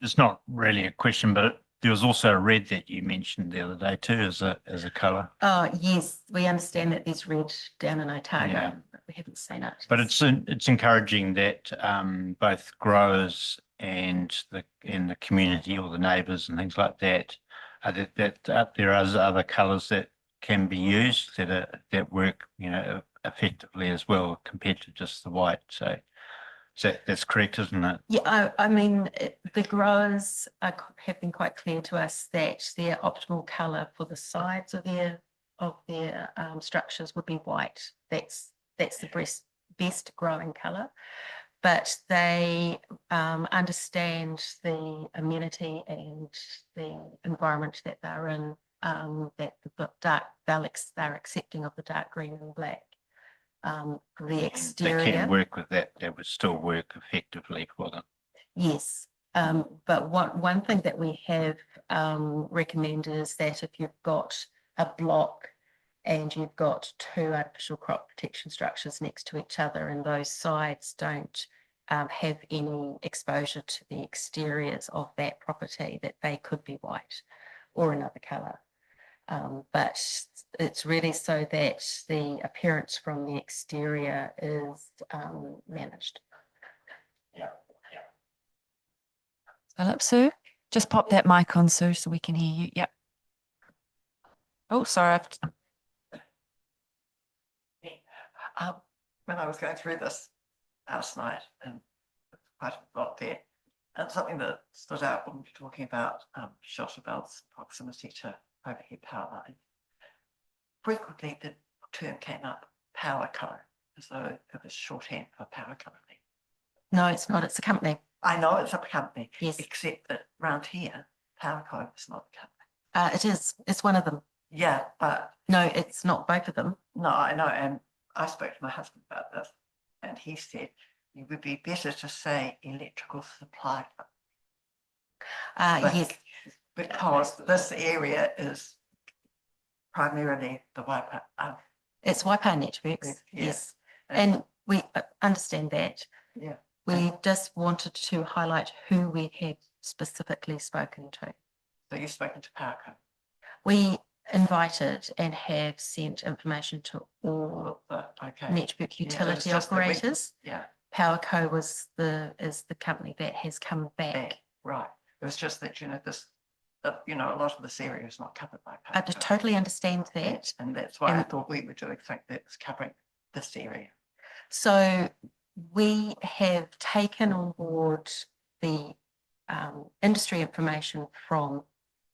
It's not really a question, but there was also a red that you mentioned the other day too, as a colour. Oh, yes, we understand that there's red down in Otago, Yeah. but we haven't seen it. But it's encouraging that both growers and the community or the neighbours and things like that, that there are other colours that can be used that work, effectively as well compared to just the white. So that's correct, isn't it? Yeah, I mean, the growers have been quite clear to us that their optimal colour for the sides of their structures would be white. That's the best growing colour. But they understand the amenity and the environment that they're in, that they're accepting of the dark green and black. the They exterior. can work with that. That would still work effectively for them. Yes, but one thing that we have recommended is that if you've got a block and you've got two artificial crop protection structures next to each other and those sides don't have any exposure to the exteriors of that property, that they could be white or another colour. But it's really so that the appearance from the exterior is managed. Philip, Sue, just pop that mic on, Sue, so we can hear you. Yep. Oh, sorry. When I was going through this last night, and quite a lot there, and something that stood out when we were talking about shelter belts, proximity to overhead power line. Frequently the term came up, power co, as though it was shorthand for power company. No, it's not. It's a company. I know it's a company, Yes, except that round here, power co is not a company. it is. It's one of them. Yeah, but No, it's not both of them. no, I know, and I spoke to my husband about this, and he said it would be better to say electrical supply. But Yes, because this area is primarily the Waipa. it's Waipa Networks. Yeah. Yes, and we understand that. Yeah. We just wanted to highlight who we had specifically spoken to. So you've spoken to PowerCo. We invited and have sent information to all Okay. network Yeah, it was utility just that we- operators. Yeah, PowerCo is the company that has come back. right. It was just that, this, a lot of this area is not covered by I PowerCo. totally understand that. And that's why I And- thought we were doing something that's covering this area. So we have taken on board the industry information from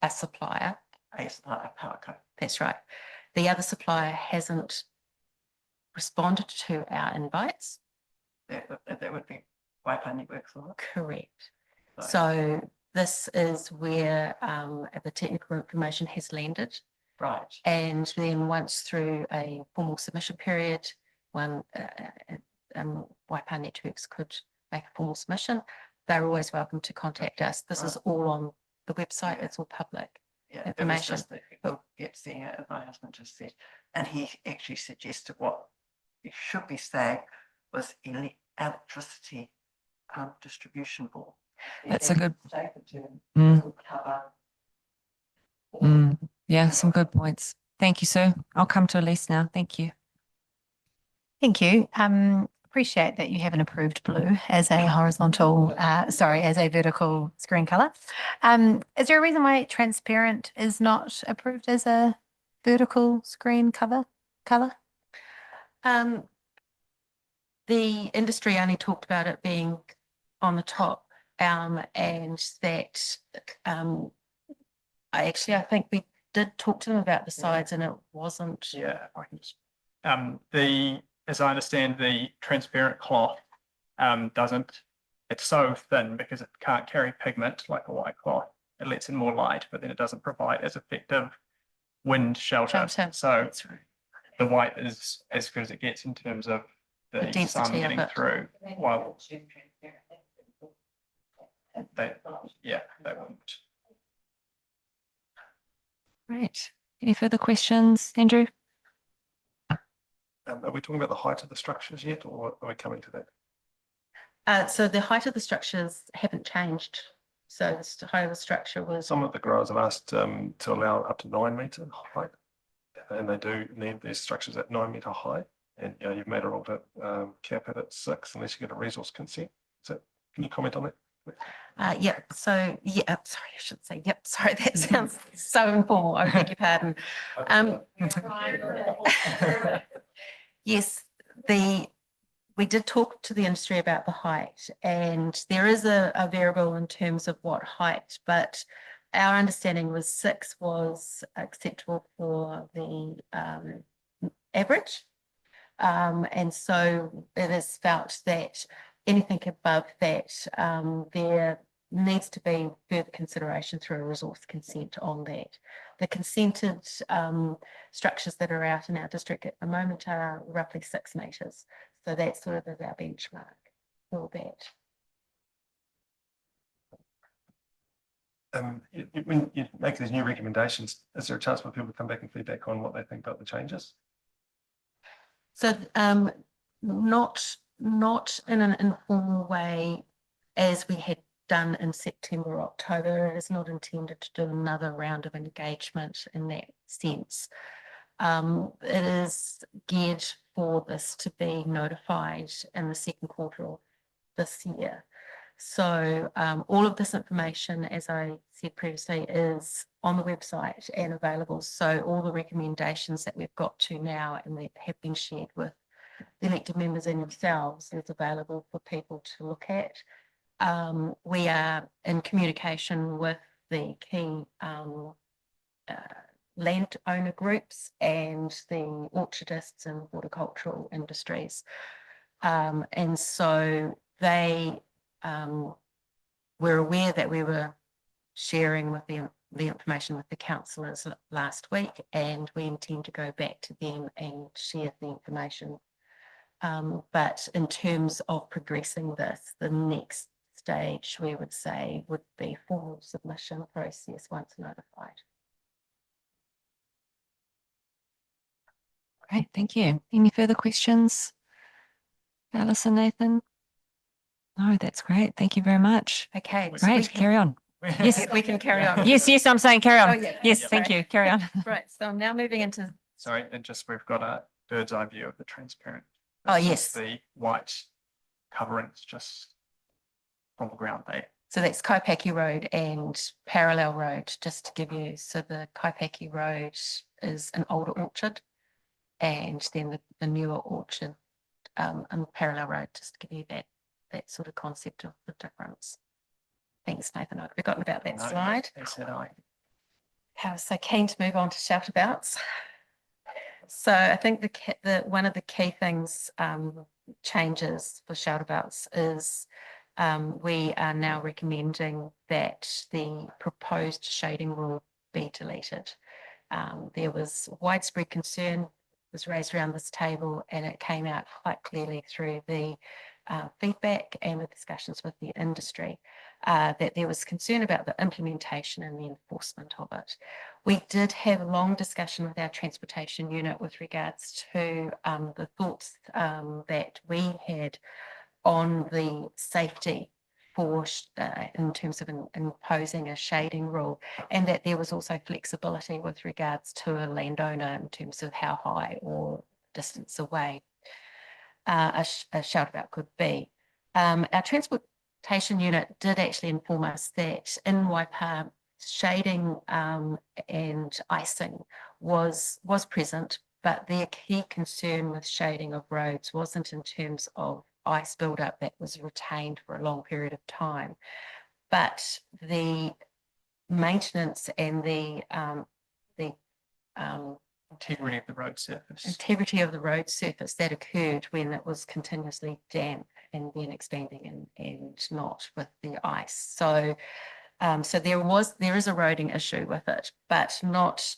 a supplier. As part of PowerCo. That's right. The other supplier hasn't responded to our invites. That would be Waipa Networks. Or Correct. So this is where the technical information has landed. right. And then once through a formal submission period, Waipa Networks could make a formal submission. They're always welcome to contact us. This is all on the website. It's all public. Yeah, information. It was just that people get seeing it, as my husband just said, and he actually suggested what it should be saying was electricity distribution board. That's a good, Safer term, mm, would cover all. yeah, some good points. Thank you, Sue. I'll come to Elise now. Thank you. Thank you. Appreciate that you haven't approved blue as a horizontal, as a vertical screen color. Is there a reason why transparent is not approved as a vertical screen color? The industry only talked about it being on the top, and that I think we did talk to them about the sides and it wasn't. Yeah. orange. As I understand, the transparent cloth it's so thin because it can't carry pigment like a white cloth. It lets in more light, but then it doesn't provide as effective wind shelter. Shelter, So that's right. the white is as good as it gets in terms of The the sun density of getting it. through. While they wouldn't. Great. Any further questions, Andrew? Are we talking about the height of the structures yet, or are we coming to that? So the height of the structures haven't changed. So the height of the structure was, Some of the growers have asked to allow up to 9 metre height, and they do need these structures at 9 metre high. And you've made a rule to cap it at 6 unless you get a resource consent. So can you comment on that? yep. So, yeah, sorry, I shouldn't say, yep, sorry, that sounds so informal. I beg your pardon. Yes, we did talk to the industry about the height, and there is a variable in terms of what height, but our understanding was 6 was acceptable for the average. And so it is felt that anything above that, needs to be further consideration through a resource consent on that. The consented structures that are out in our district at the moment are roughly 6 metres. So that's sort of our benchmark for that. When you make these new recommendations, is there a chance for people to come back and feedback on what they think about the changes? So not in an informal way as we had done in September or October. It is not intended to do another round of engagement in that sense. It is geared for this to be notified in the second quarter of this year. So all of this information, as I said previously, is on the website and available. So all the recommendations that we've got to now and that have been shared with the elected members and themselves is available for people to look at. We are in communication with the key landowner groups and the orchardists and horticultural industries. And so they were aware that we were sharing with them the information with the councillors last week, and we intend to go back to them and share the information. But in terms of progressing this, the next stage we would say would be formal submission process once notified. Great, thank you. Any further questions? Alison, Nathan? No, that's great. Thank you very much. Okay, so we Great, can- carry on. Yes. we can carry on. Yes, I'm saying carry on. Oh, yeah. Yes, thank you. Carry on. Right, so I'm now moving into, Sorry, and just we've got a bird's eye view of the transparent. Oh, This is yes. The white coverings just from the ground there. so that's Kaipaki Road and Parallel Road, just to give you, so the Kaipaki Road is an older orchard, and then the newer orchard on Parallel Road, just to give you that sort of concept of the difference. Thanks, Nathan. I'd forgotten about that No, slide. They said I. I was so keen to move on to shoutabouts. So I think the one of the key things changes for shoutabouts is we are now recommending that the proposed shading rule be deleted. There was widespread concern was raised around this table, and it came out quite clearly through the feedback and the discussions with the industry that there was concern about the implementation and the enforcement of it. We did have a long discussion with our transportation unit with regards to the thoughts that we had on the safety for in terms of imposing a shading rule, and that there was also flexibility with regards to a landowner in terms of how high or distance away a shoutout could be. Our transportation unit did actually inform us that in Waipa, shading and icing was present, but their key concern with shading of roads wasn't in terms of ice buildup that was retained for a long period of time, but the maintenance and the Integrity of the road surface. integrity of the road surface that occurred when it was continuously damp and then expanding and not with the ice. So so there is a roading issue with it, but not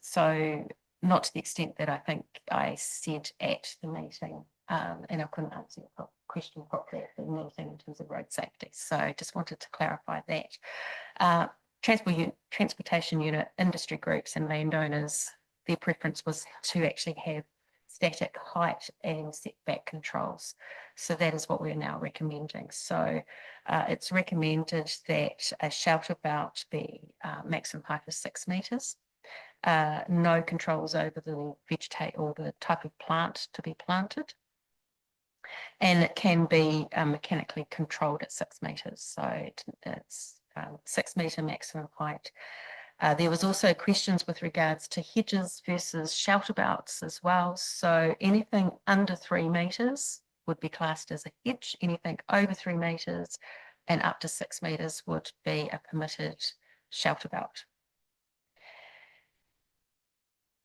so not to the extent that I think I said at the meeting, and I couldn't answer your question properly at the meeting in terms of road safety. So I just wanted to clarify that. Transportation unit, industry groups and landowners, their preference was to actually have static height and setback controls. So that is what we're now recommending. So it's recommended that a shoutabout be maximum height of 6 metres. No controls over the vegetate or the type of plant to be planted. And it can be mechanically controlled at 6 metres. So it's 6 metre maximum height. There was also questions with regards to hedges versus shoutabouts as well. So anything under 3 metres would be classed as a hedge. Anything over 3 metres and up to 6 metres would be a permitted shoutabout.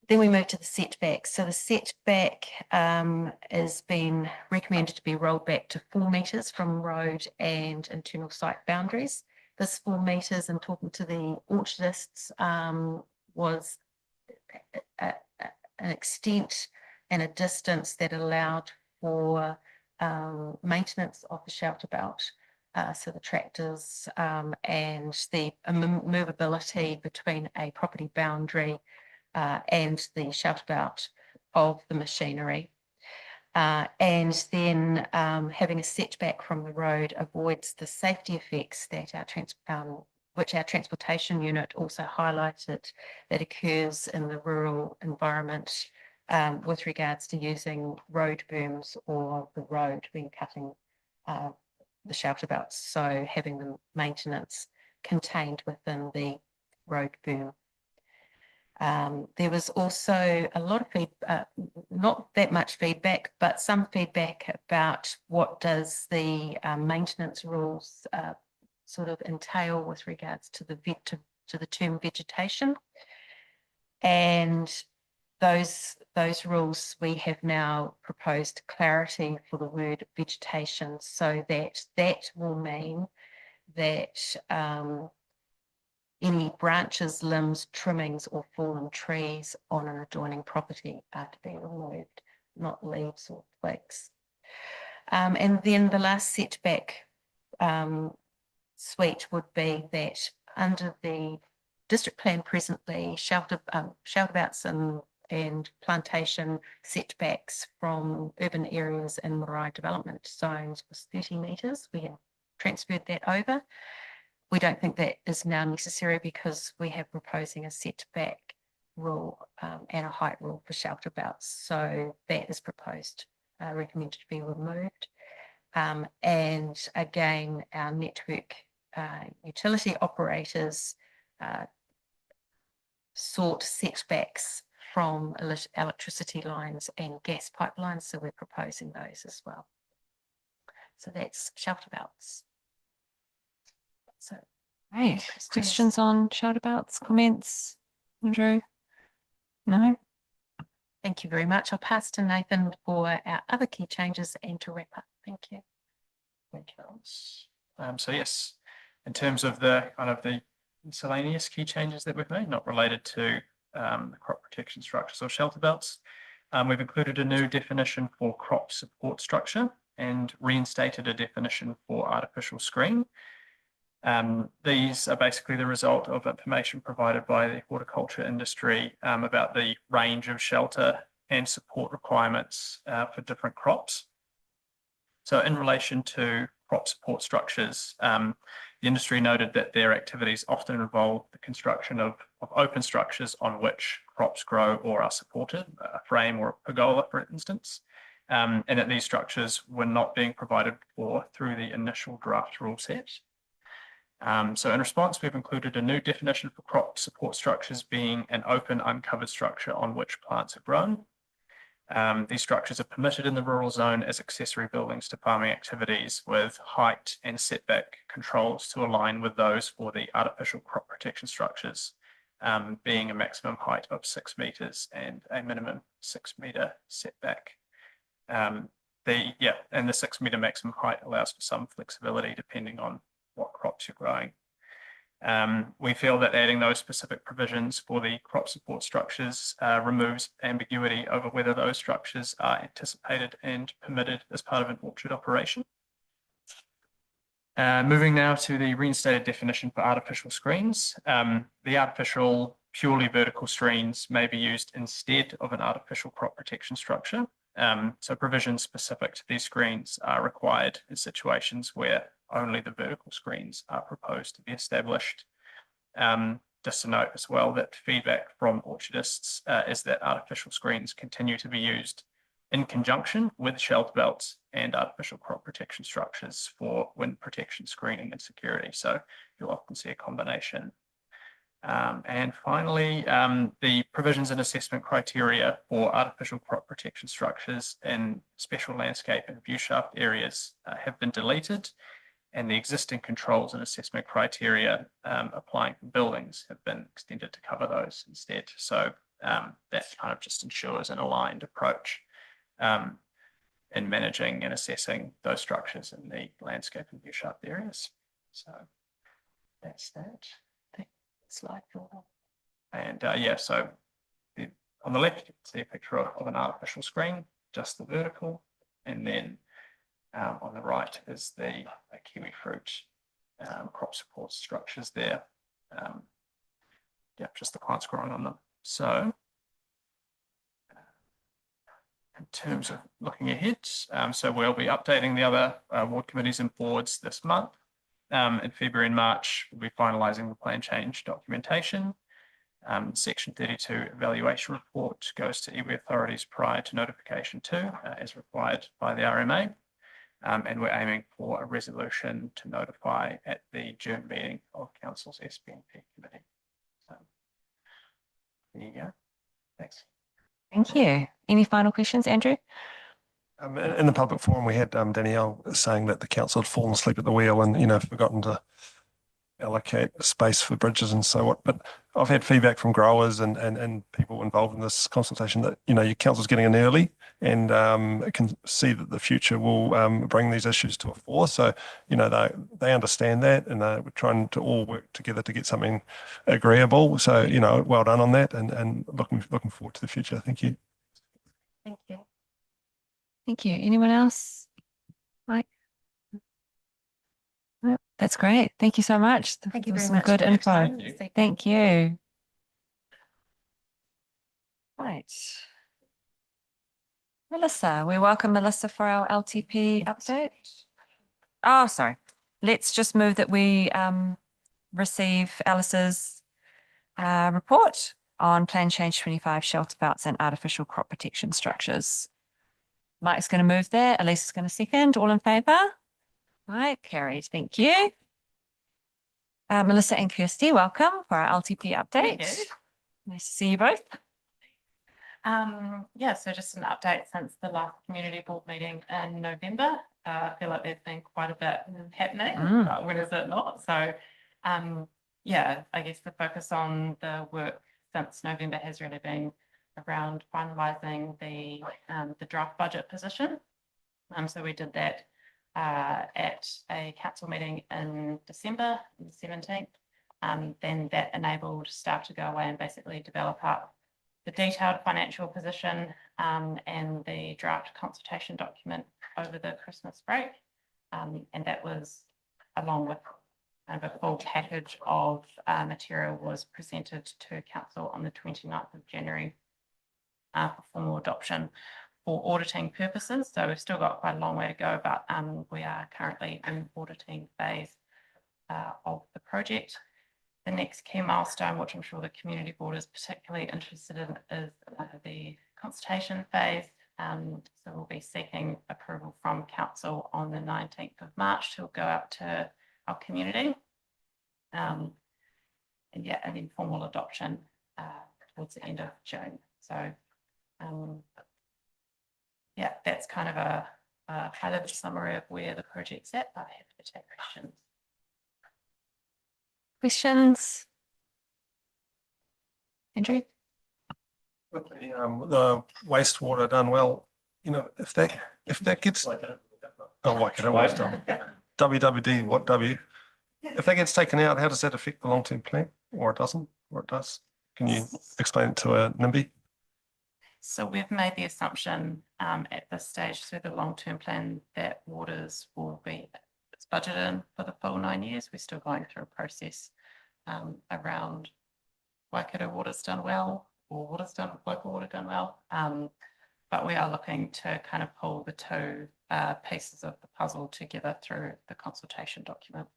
Then we move to the setback. So the setback is being recommended to be rolled back to 4 metres from road and internal site boundaries. This 4 metres, and talking to the orchardists, was an extent and a distance that allowed for maintenance of the shelter belt. So the tractors and the movability between a property boundary and the shelter belt of the machinery. And then having a setback from the road avoids the safety effects that which our transportation unit also highlighted that occurs in the rural environment with regards to using road booms or the road when cutting the shelter belts. So having the maintenance contained within the road boom. There was also a lot of not that much feedback, but some feedback about what does the maintenance rules sort of entail with regards to the term vegetation. And those rules, we have now proposed clarity for the word vegetation, so that will mean that any branches, limbs, trimmings or fallen trees on an adjoining property are to be removed, not leaves or twigs. And then the last setback suite would be that under the district plan presently, shelter belts and plantation setbacks from urban areas and Marae development zones was 30 metres. We have transferred that over. We don't think that is now necessary because we have proposing a setback rule and a height rule for shelter belts. So that is proposed, recommended to be removed. And again, our network utility operators sought setbacks from electricity lines and gas pipelines. So we're proposing those as well. So that's shelter belts. So, Right, questions on shelter belts, comments, Andrew? No? thank you very much. I'll pass to Nathan for our other key changes and to wrap up. Thank you. Thank you, Alice. So yes, in terms of the kind of the miscellaneous key changes that we've made, not related to the crop protection structures or shelter belts, we've included a new definition for crop support structure and reinstated a definition for artificial screen. These are basically the result of information provided by the horticulture industry about the range of shelter and support requirements for different crops. So in relation to crop support structures, the industry noted that their activities often involve the construction of open structures on which crops grow or are supported, a frame or a pergola, for instance, and that these structures were not being provided for through the initial draft rule set. So in response, we've included a new definition for crop support structures being an open, uncovered structure on which plants are grown. These structures are permitted in the rural zone as accessory buildings to farming activities with height and setback controls to align with those for the artificial crop protection structures, being a maximum height of 6 metres and a minimum 6 metre setback. And the 6 metre maximum height allows for some flexibility depending on what crops you're growing. We feel that adding those specific provisions for the crop support structures removes ambiguity over whether those structures are anticipated and permitted as part of an orchard operation. Moving now to the reinstated definition for artificial screens. The artificial purely vertical screens may be used instead of an artificial crop protection structure. So provisions specific to these screens are required in situations where only the vertical screens are proposed to be established. Just to note as well that feedback from orchardists is that artificial screens continue to be used in conjunction with shelter belts and artificial crop protection structures for wind protection, screening and security. So you'll often see a combination. And finally, the provisions and assessment criteria for artificial crop protection structures in special landscape and view shaft areas have been deleted, and the existing controls and assessment criteria applying for buildings have been extended to cover those instead. So that kind of just ensures an aligned approach in managing and assessing those structures in the landscape and view sharp areas. So that's that. Slide forward. And yeah, so on the left, you can see a picture of an artificial screen, just the vertical. And then on the right is the kiwi fruit crop support structures there. Yeah, just the plants growing on them. So in terms of looking ahead, so we'll be updating the other ward committees and boards this month. In February and March, we'll be finalising the plan change documentation. Section 32 evaluation report goes to iwi authorities prior to notification 2, as required by the RMA. And we're aiming for a resolution to notify at the June meeting of Council's SPNP committee. So there you go. Thanks. Thank you. Any final questions, Andrew? In the public forum, we had Danielle saying that the council had fallen asleep at the wheel and, you know, forgotten to allocate space for bridges and so what. But I've had feedback from growers and people involved in this consultation that, you know, your council's getting in early and can see that the future will bring these issues to a fore. So, you know, they understand that and we're trying to all work together to get something agreeable. So, you know, well done on that and looking forward to the future. Thank you. Thank you. Thank you. Anyone else? Mike? No, that's great. Thank you so much. Thank you That was very some much. good for your info. time this evening. Thank you. Right. Melissa, we welcome Melissa for our LTP update. Oh, sorry. Let's just move that we receive Alice's report on Plan Change 25 shelter belts and artificial crop protection structures. Mike's going to move there. Elisa's going to second. All in favour? Right, carried. Thank you. Melissa and Kirsty, welcome for our LTP update. Thank you. Nice to see you both. Yeah, so just an update since the last community board meeting in November. I feel like there's been quite a bit happening, but when is it not? So, yeah, I guess the focus on the work since November has really been around finalising the draft budget position. So we did that at a council meeting in December, the 17th. Then that enabled staff to go away and basically develop up the detailed financial position and the draft consultation document over the Christmas break. And that was along with kind of a full package of material was presented to council on the 29th of January for formal adoption for auditing purposes. So we've still got quite a long way to go, but we are currently in auditing phase of the project. The next key milestone, which I'm sure the community board is particularly interested in, is the consultation phase. So we'll be seeking approval from council on the 19th of March to go out to our community. And yeah, an informal adoption towards the end of June. So yeah, that's kind of a high-level summary of where the project's at, but I'm happy to take questions. Questions? Andrew? With the wastewater done well, you know, if that gets Waikato Wastewater, WWD, what W? If that gets taken out, how does that affect the long-term plan, or it doesn't, or it does? Can you explain it to a NIMBY? So we've made the assumption at this stage through the long-term plan that waters will be it's budgeted in for the full 9 years. We're still going through a process around Waikato Water's done well or water's done, local water done well. But we are looking to kind of pull the two pieces of the puzzle together through the consultation document.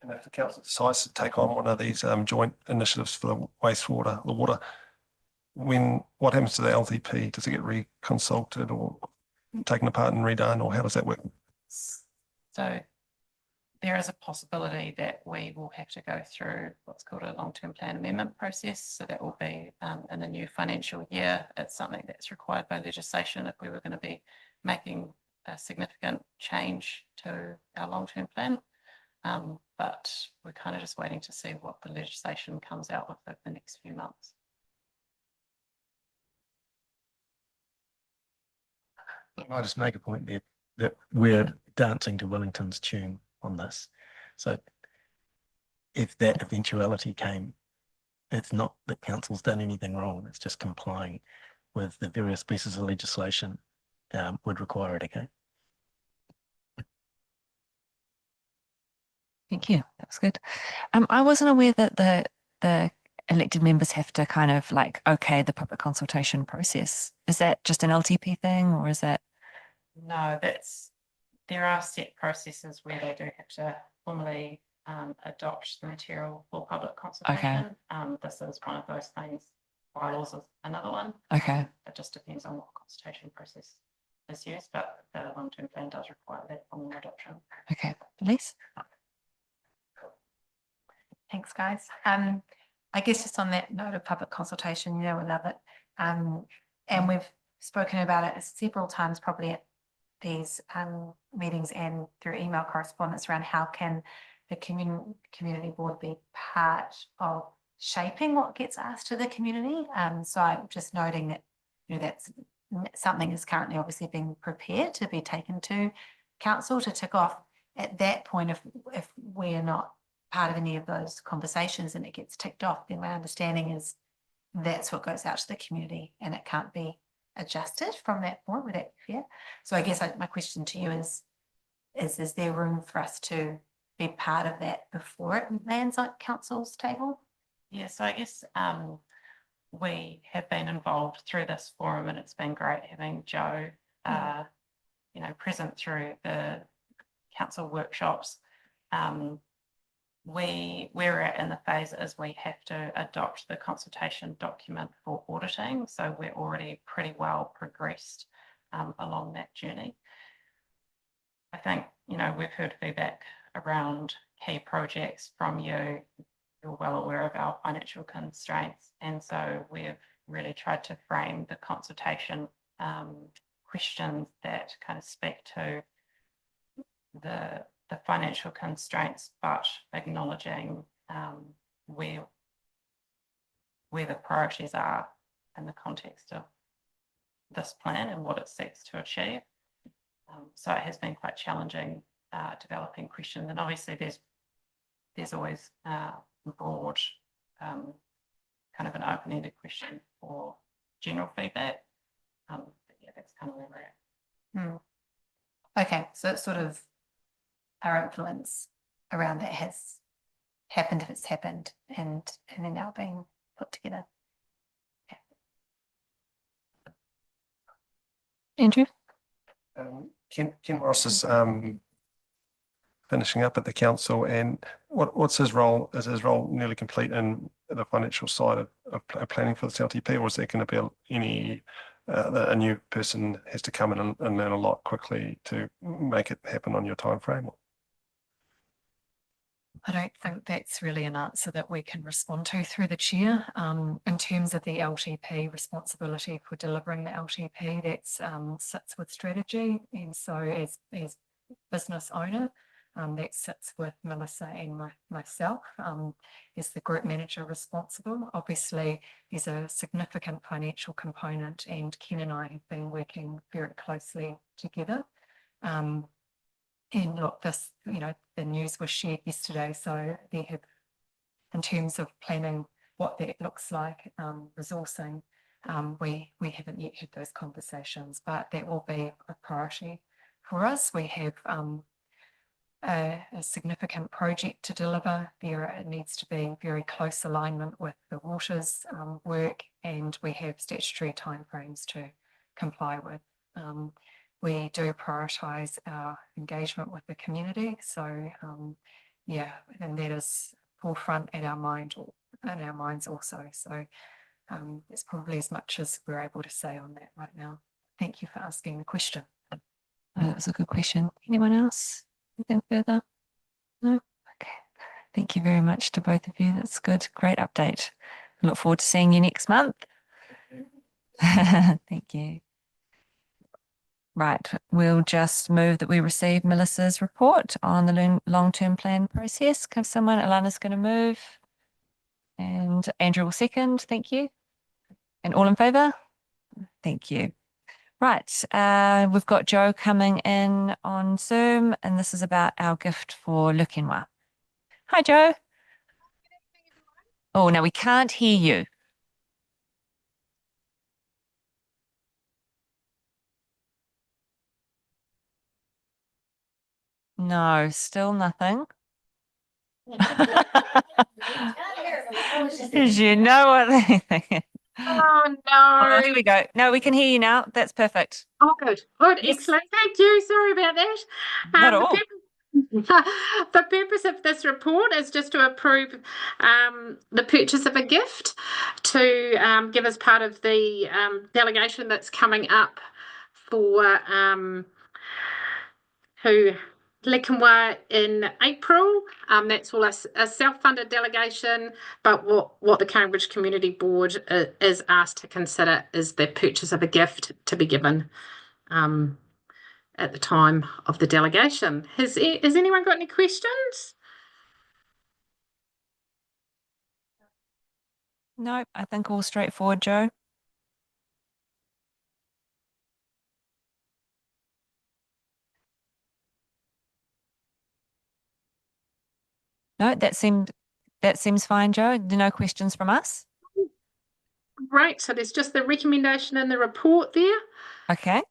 And if the council decides to take on one of these joint initiatives for the wastewater, the water, what happens to the LTP? Does it get reconsulted or taken apart and redone, or how does that work? So there is a possibility that we will have to go through what's called a long-term plan amendment process. So that will be in the new financial year. It's something that's required by legislation if we were going to be making a significant change to our long-term plan. But we're kind of just waiting to see what the legislation comes out with over the next few months. Can I just make a point there that we're dancing to Wellington's tune on this. So if that eventuality came, it's not that council's done anything wrong. It's just complying with the various pieces of legislation would require it. Okay. Thank you. That was good. I wasn't aware that the elected members have to kind of like, okay, the public consultation process. Is that just an LTP thing or is that? No, there are set processes where they do have to formally adopt the material for public consultation. This is one of those things. Bylaws is another one. Okay. It just depends on what consultation process is used, but the long-term plan does require that formal adoption. Okay. Elise? Thanks, guys. I guess just on that note of public consultation, we love it. And we've spoken about it several times, probably at these meetings and through email correspondence around how can the community board be part of shaping what gets asked to the community. So I'm just noting that, that's something is currently obviously being prepared to be taken to council to tick off. At that point, if we're not part of any of those conversations and it gets ticked off, then my understanding is that's what goes out to the community and it can't be adjusted from that point. Would that be fair? So I guess my question to you is there room for us to be part of that before it lands on council's table? Yeah, so I guess we have been involved through this forum and it's been great having Jo, present through the council workshops. Where we're at in the phase is we have to adopt the consultation document for auditing. So we're already pretty well progressed along that journey. I think, we've heard feedback around key projects from you. You're well aware of our financial constraints. And so we've really tried to frame the consultation questions that kind of speak to the financial constraints, but acknowledging where the priorities are in the context of this plan and what it seeks to achieve. So it has been quite challenging developing questions, and obviously there's always broad kind of an open-ended question for general feedback. But yeah, that's kind of where we're at. Okay, so it's sort of our influence around that has happened if it's happened and they're now being put together. Andrew? Ken Ross is finishing up at the council, and what's his role? Is his role nearly complete in the financial side of planning for this LTP, or is there going to be a new person has to come in and learn a lot quickly to make it happen on your time frame? I don't think that's really an answer that we can respond to through the chair. In terms of the LTP responsibility for delivering the LTP, that sits with strategy. And so as business owner, that sits with Melissa and myself as the group manager responsible. Obviously, there's a significant financial component and Ken and I have been working very closely together. And look, this, the news was shared yesterday, so there have, in terms of planning what that looks like, resourcing, we haven't yet had those conversations, but that will be a priority for us. We have a significant project to deliver. It needs to be very close alignment with the waters work, and we have statutory timeframes to comply with. We do prioritise our engagement with the community. So yeah, and that is forefront in our minds also. So it's probably as much as we're able to say on that right now. Thank you for asking the question. That was a good question. Anyone else? Anything further? No? Okay. Thank you very much to both of you. That's good. Great update. I look forward to seeing you next month. Thank you. Right, we'll just move that we receive Melissa's report on the long-term plan process. Can someone, Alana's going to move and Andrew will second. Thank you. And all in favour? Thank you. Right, we've got Joe coming in on Zoom, and this is about our gift for Le Quinois. Hi, Joe. Oh, no, we can't hear you. No, still nothing. You know what they think. Oh, Oh, no. here we go. No, we can hear you now. That's perfect. Oh, good. Good. Yes. Excellent. Thank you. Sorry about that. Not at the all. the purpose of this report is just to approve the purchase of a gift to give as part of the delegation that's coming up for who Lekanwa in April. That's all a self-funded delegation, but what the Cambridge Community Board is asked to consider is the purchase of a gift to be given at the time of the delegation. Has anyone got any questions? No, I think all straightforward, Joe. No, that seems fine, Joe. No questions from us. Right, so there's just the recommendation in the report there. Okay.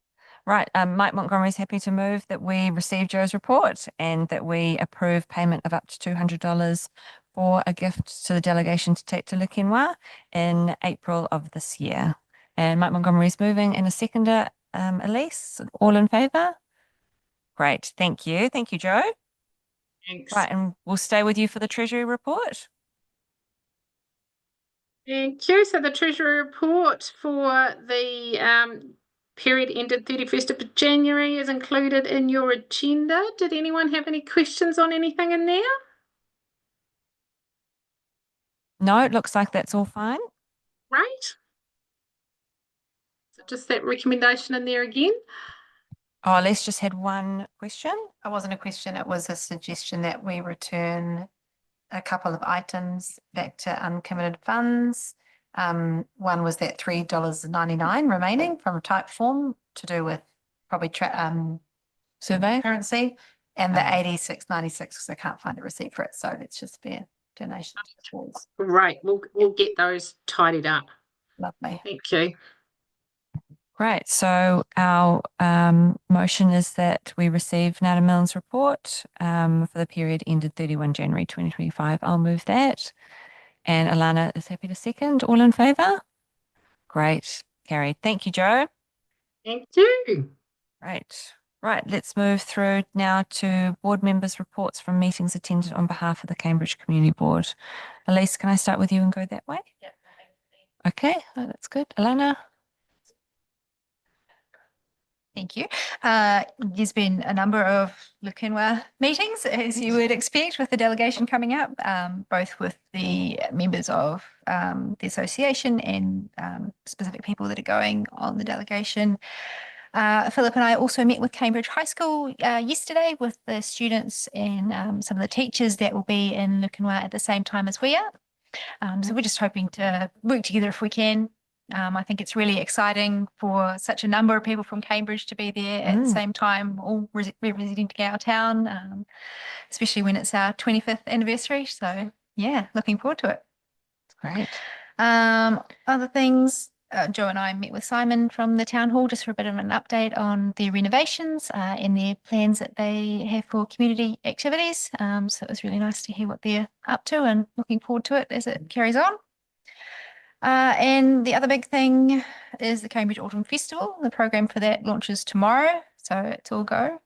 Right. Mike Montgomery is happy to move that we receive Joe's report and that we approve payment of up to $200 for a gift to the delegation to take to Le Quinois in April of this year. And Mike Montgomery is moving and a seconder, Elise, all in favour? Great. Thank you. Thank you, Joe. Thanks. Right. And we'll stay with you for the Treasury report. Thank you. So the Treasury report for the period ended 31st of January is included in your agenda. Did anyone have any questions on anything in there? No, it looks like that's all fine. Right. So just that recommendation in there again. Oh, Les just had one question. It wasn't a question, it was a suggestion that we return a couple of items back to uncommitted funds. One was that $3.99 remaining from a type form to do with probably Survey. currency, and the 86.96 because I can't find a receipt for it. So let's just be a donation towards. Right. We'll get those tidied up. Lovely. Thank you. Great. So our motion is that we receive Nada Milne's report for the period ended 31 January 2025. I'll move that. And Alana is happy to second. All in favour? Great. Carried. Thank you, Joe. Thank you. Great. Right. Let's move through now to board members' reports from meetings attended on behalf of the Cambridge Community Board. Elise, can I start with you and go that way? Yep. Okay. Oh, that's good. Alana? Thank you. There's been a number of Le Quinois meetings, as you would expect, with the delegation coming up, both with the members of the association and specific people that are going on the delegation. Philip and I also met with Cambridge High School yesterday with the students and some of the teachers that will be in Le Quinois at the same time as we are. So we're just hoping to work together if we can. I think it's really exciting for such a number of people from Cambridge to be there at the same time, all representing our town, especially when it's our 25th anniversary. So yeah, looking forward to it. Great. Other things, Joe and I met with Simon from the town hall just for a bit of an update on their renovations and their plans that they have for community activities. So it was really nice to hear what they're up to and looking forward to it as it carries on. And the other big thing is the Cambridge Autumn Festival. The program for that launches tomorrow, so it's all go.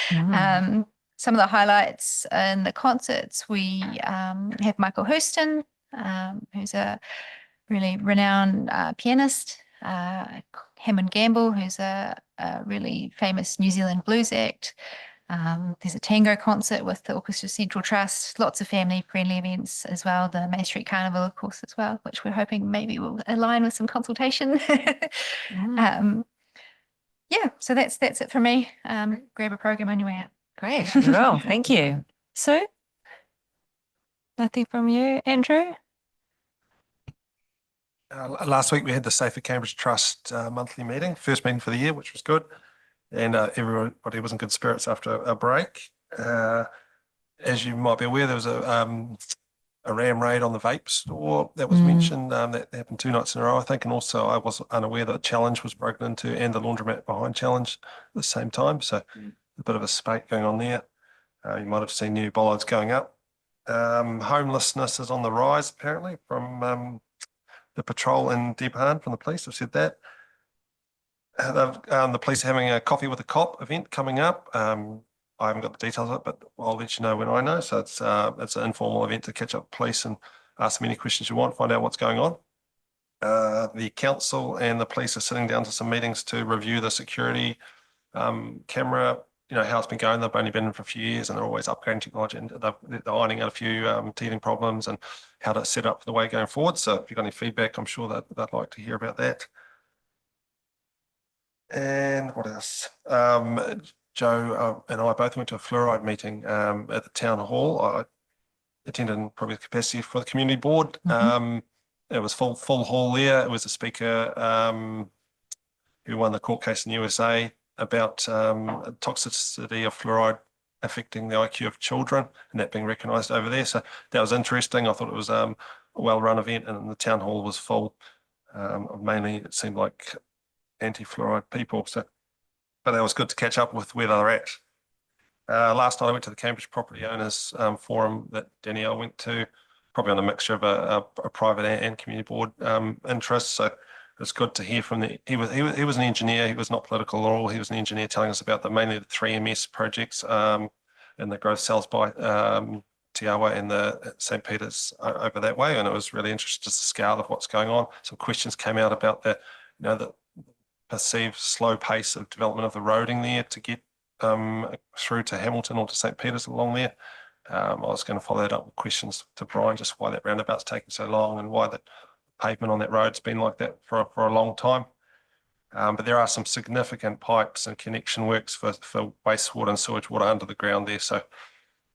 Some of the highlights in the concerts, we have Michael Hurston, who's a really renowned pianist, Hammond Gamble, who's a really famous New Zealand blues act. There's a tango concert with the Orchestra Central Trust, lots of family-friendly events as well, the May Street Carnival, of course, as well, which we're hoping maybe will align with some consultation. Yeah, so that's it for me. Grab a program on your way out. Great. Well, thank you. Sue? Nothing from you, Andrew? Last week we had the Safer Cambridge Trust monthly meeting, first meeting for the year, which was good. And everybody was in good spirits after a break. As you might be aware, there was a ram raid on the vape store that was mentioned. That happened 2 nights in a row, I think. And also I was unaware that Challenge was broken into and the laundromat behind Challenge at the same time. So a bit of a spate going on there. You might have seen new bollards going up. Homelessness is on the rise, apparently, from the patrol in Debhan from the police have said that. The police are having a coffee with a cop event coming up. I haven't got the details of it, but I'll let you know when I know. So it's an informal event to catch up with police and ask them any questions you want, find out what's going on. The council and the police are sitting down to some meetings to review the security camera, how it's been going. They've only been in for a few years and they're always upgrading technology, and they're ironing out a few teething problems and how to set up for the way going forward. So if you've got any feedback, I'm sure that they'd like to hear about that. And what else? Joe and I both went to a fluoride meeting at the town hall. I attended in probably the capacity for the community board. It was full hall there. It was a speaker who won the court case in the USA about toxicity of fluoride affecting the IQ of children and that being recognised over there. So that was interesting. I thought it was a well-run event, and the town hall was full. Mainly, it seemed like anti-fluoride people. So, but that was good to catch up with where they're at. Last night I went to the Cambridge Property Owners Forum that Danielle went to, probably on a mixture of a private and community board interest. So it's good to hear from he was an engineer. He was not political at all. He was an engineer telling us about mainly the 3MS projects and the growth cells by Te Awa and the St. Peter's over that way. And it was really interesting just the scale of what's going on. Some questions came out about the perceived slow pace of development of the roading there to get through to Hamilton or to St. Peter's along there. I was going to follow that up with questions to Brian, just why that roundabout's taking so long and why the pavement on that road's been like that for a long time. But there are some significant pipes and connection works for wastewater and sewage water under the ground there. So,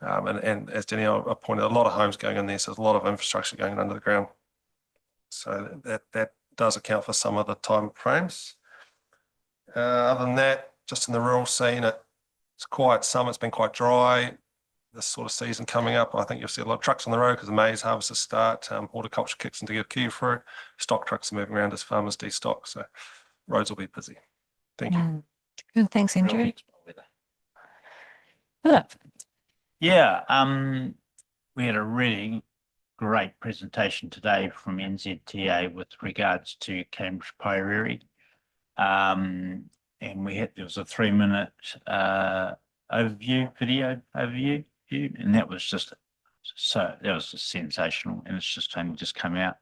and as Danielle pointed, a lot of homes going in there, so there's a lot of infrastructure going under the ground. So that does account for some of the time frames. Other than that, just in the rural scene, it's quiet summer. It's been quite dry. This sort of season coming up, I think you'll see a lot of trucks on the road because the maize harvests start. Horticulture kicks into gear fruit. Stock trucks are moving around as farmers destock. So roads will be busy. Thank you. Good, thanks, Andrew. Philip. Yeah, we had a really great presentation today from NZTA with regards to Cambridge Pyreri. And there was a 3-minute video overview, and that was just sensational, and it's just only just come out.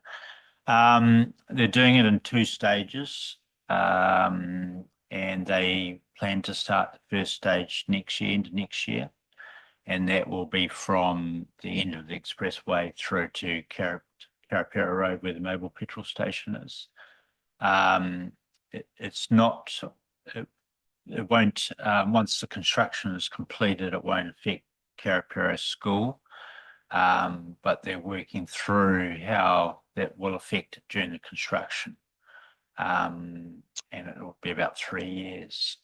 They're doing it in 2 stages, and they plan to start the first stage into next year, and that will be from the end of the expressway through to Karapera Road, where the mobile petrol station is. It won't, once the construction is completed, it won't affect Karapera School, but they're working through how that will affect it during the construction. And it will be about 3 years.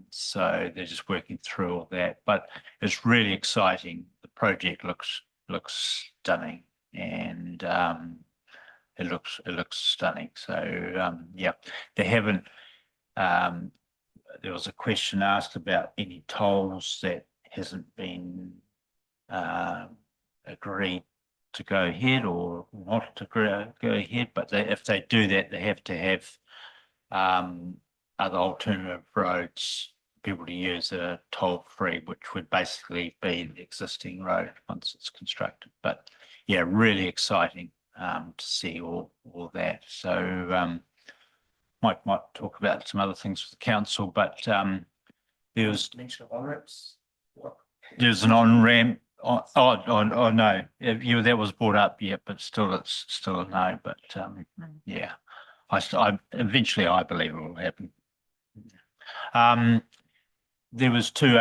So they're just working through all that, but it's really exciting. The project looks stunning, and it looks stunning. So yeah, they haven't. There was a question asked about any tolls that hasn't been agreed to go ahead or not to go ahead, but if they do that, they have to have other alternative roads for people to use that are toll-free, which would basically be the existing road once it's constructed. But yeah, really exciting to see all that. So might talk about some other things with the council, but there's an on-ramp. Oh no, yeah, that was brought up, yeah, but it's still a no. But yeah, eventually I believe it will happen. There was 2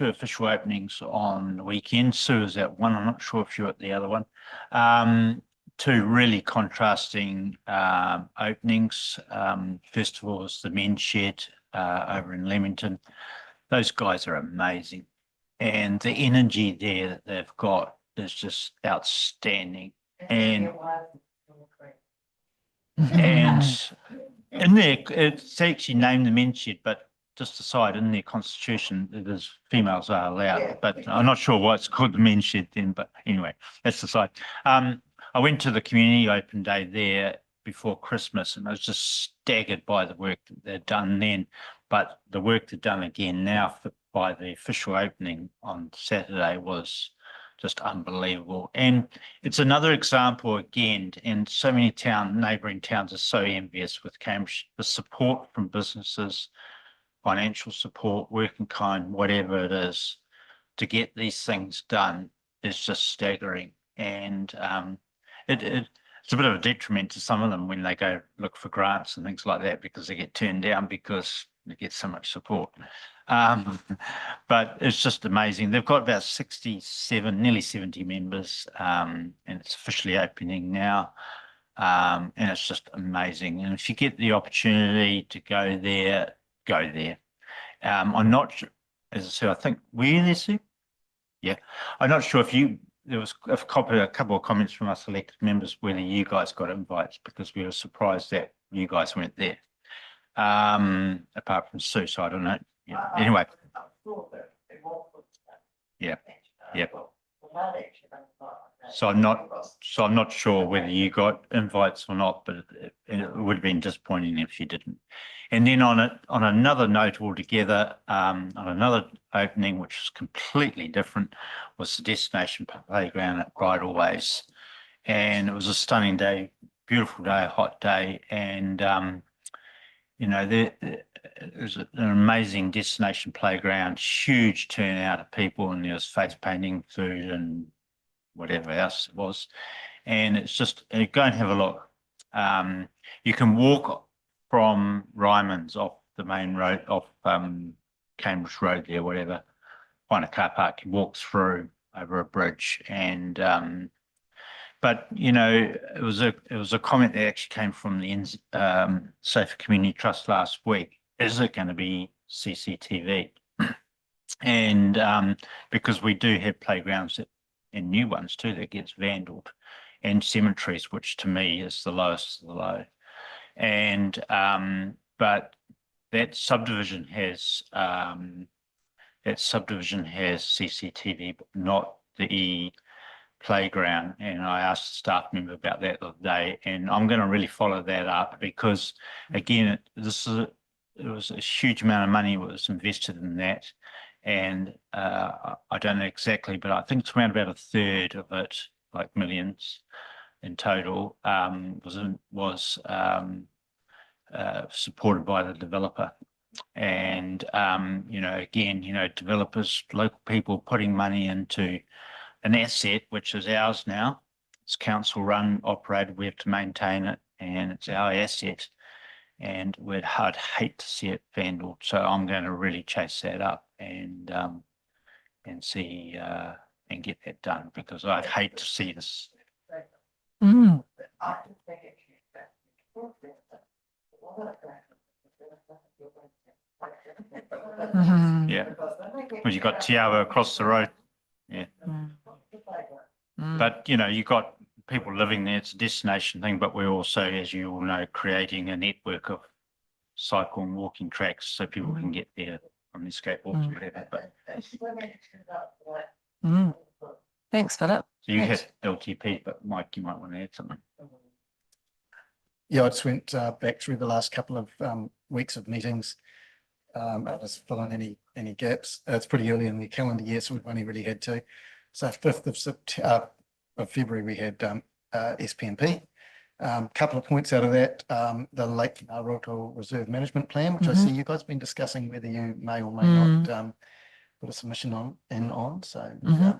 official openings on the weekend. Sue was at one. I'm not sure if you're at the other one. two really contrasting openings. First of all, is the men's shed over in Leamington. Those guys are amazing, and the energy there that they've got is just outstanding. And in there, it's actually named the men's shed, but just aside, in their constitution, it is females are allowed, but I'm not sure why it's called the men's shed then, but anyway, that's aside. I went to the community open day there before Christmas, and I was just staggered by the work that they'd done then, but the work they've done again now by the official opening on Saturday was just unbelievable. And it's another example again, and so many neighbouring towns are so envious with Cambridge, the support from businesses, financial support, work in kind, whatever it is, to get these things done is just staggering. And it's a bit of a detriment to some of them when they go look for grants and things like that, because they get turned down because they get so much support. But it's just amazing. They've got about 67, nearly 70 members, and it's officially opening now. And it's just amazing. And if you get the opportunity to go there, go there. I'm not sure, as I said, I think, were you there, Sue? Yeah. I'm not sure if there was a couple of comments from us elected members whether you guys got invites, because we were surprised that you guys weren't there. Apart from Sue, so I don't know. Yeah. Anyway. Yeah. Yeah. So I'm not sure whether you got invites or not, but it would have been disappointing if you didn't. And then on another note altogether, on another opening which was completely different, was the Destination Playground at Bridleways, and it was a stunning day, beautiful day, hot day, and you know, it was an amazing destination playground, huge turnout of people, and there was face painting, food, and whatever else it was. And it's just, go and have a look. You can walk from Ryman's off the main road, off Cambridge Road there, whatever, find a car park, you walk through over a bridge. And but you know, it was a comment that actually came from the Safer Community Trust last week. Is it going to be CCTV? And because we do have playgrounds and new ones too that gets vandaled, and cemeteries, which to me is the lowest of the low. And but that subdivision has CCTV, but not the playground. And I asked a staff member about that the other day, and I'm going to really follow that up, because again, it was a huge amount of money was invested in that. And I don't know exactly, but I think it's around about a third of it, like millions in total, was supported by the developer. And you know, again, you know, developers, local people putting money into an asset which is ours now. It's council run, operated. We have to maintain it, and it's our asset. And I'd hate to see it vandaled, so I'm going to really chase that up and see and get that done, because I'd hate to see this. Mm. Mhm. Yeah, well, you got Tiawa across the road. Yeah, but you know, you got people living there. It's a destination thing, but we're also, as you all know, creating a network of cycle and walking tracks so people can get there on their skateboards or whatever. But Thanks, Philip. so you had LTP, but Mike, you might want to add something. Yeah, I just went back through the last couple of weeks of meetings. I just fill in any gaps. It's pretty early in the calendar year, so we've only really had two. So 5th of February, we had SPMP. Couple of points out of that, the Lake Roto Reserve Management Plan, which I see you guys have been discussing whether you may or may not put a submission on. So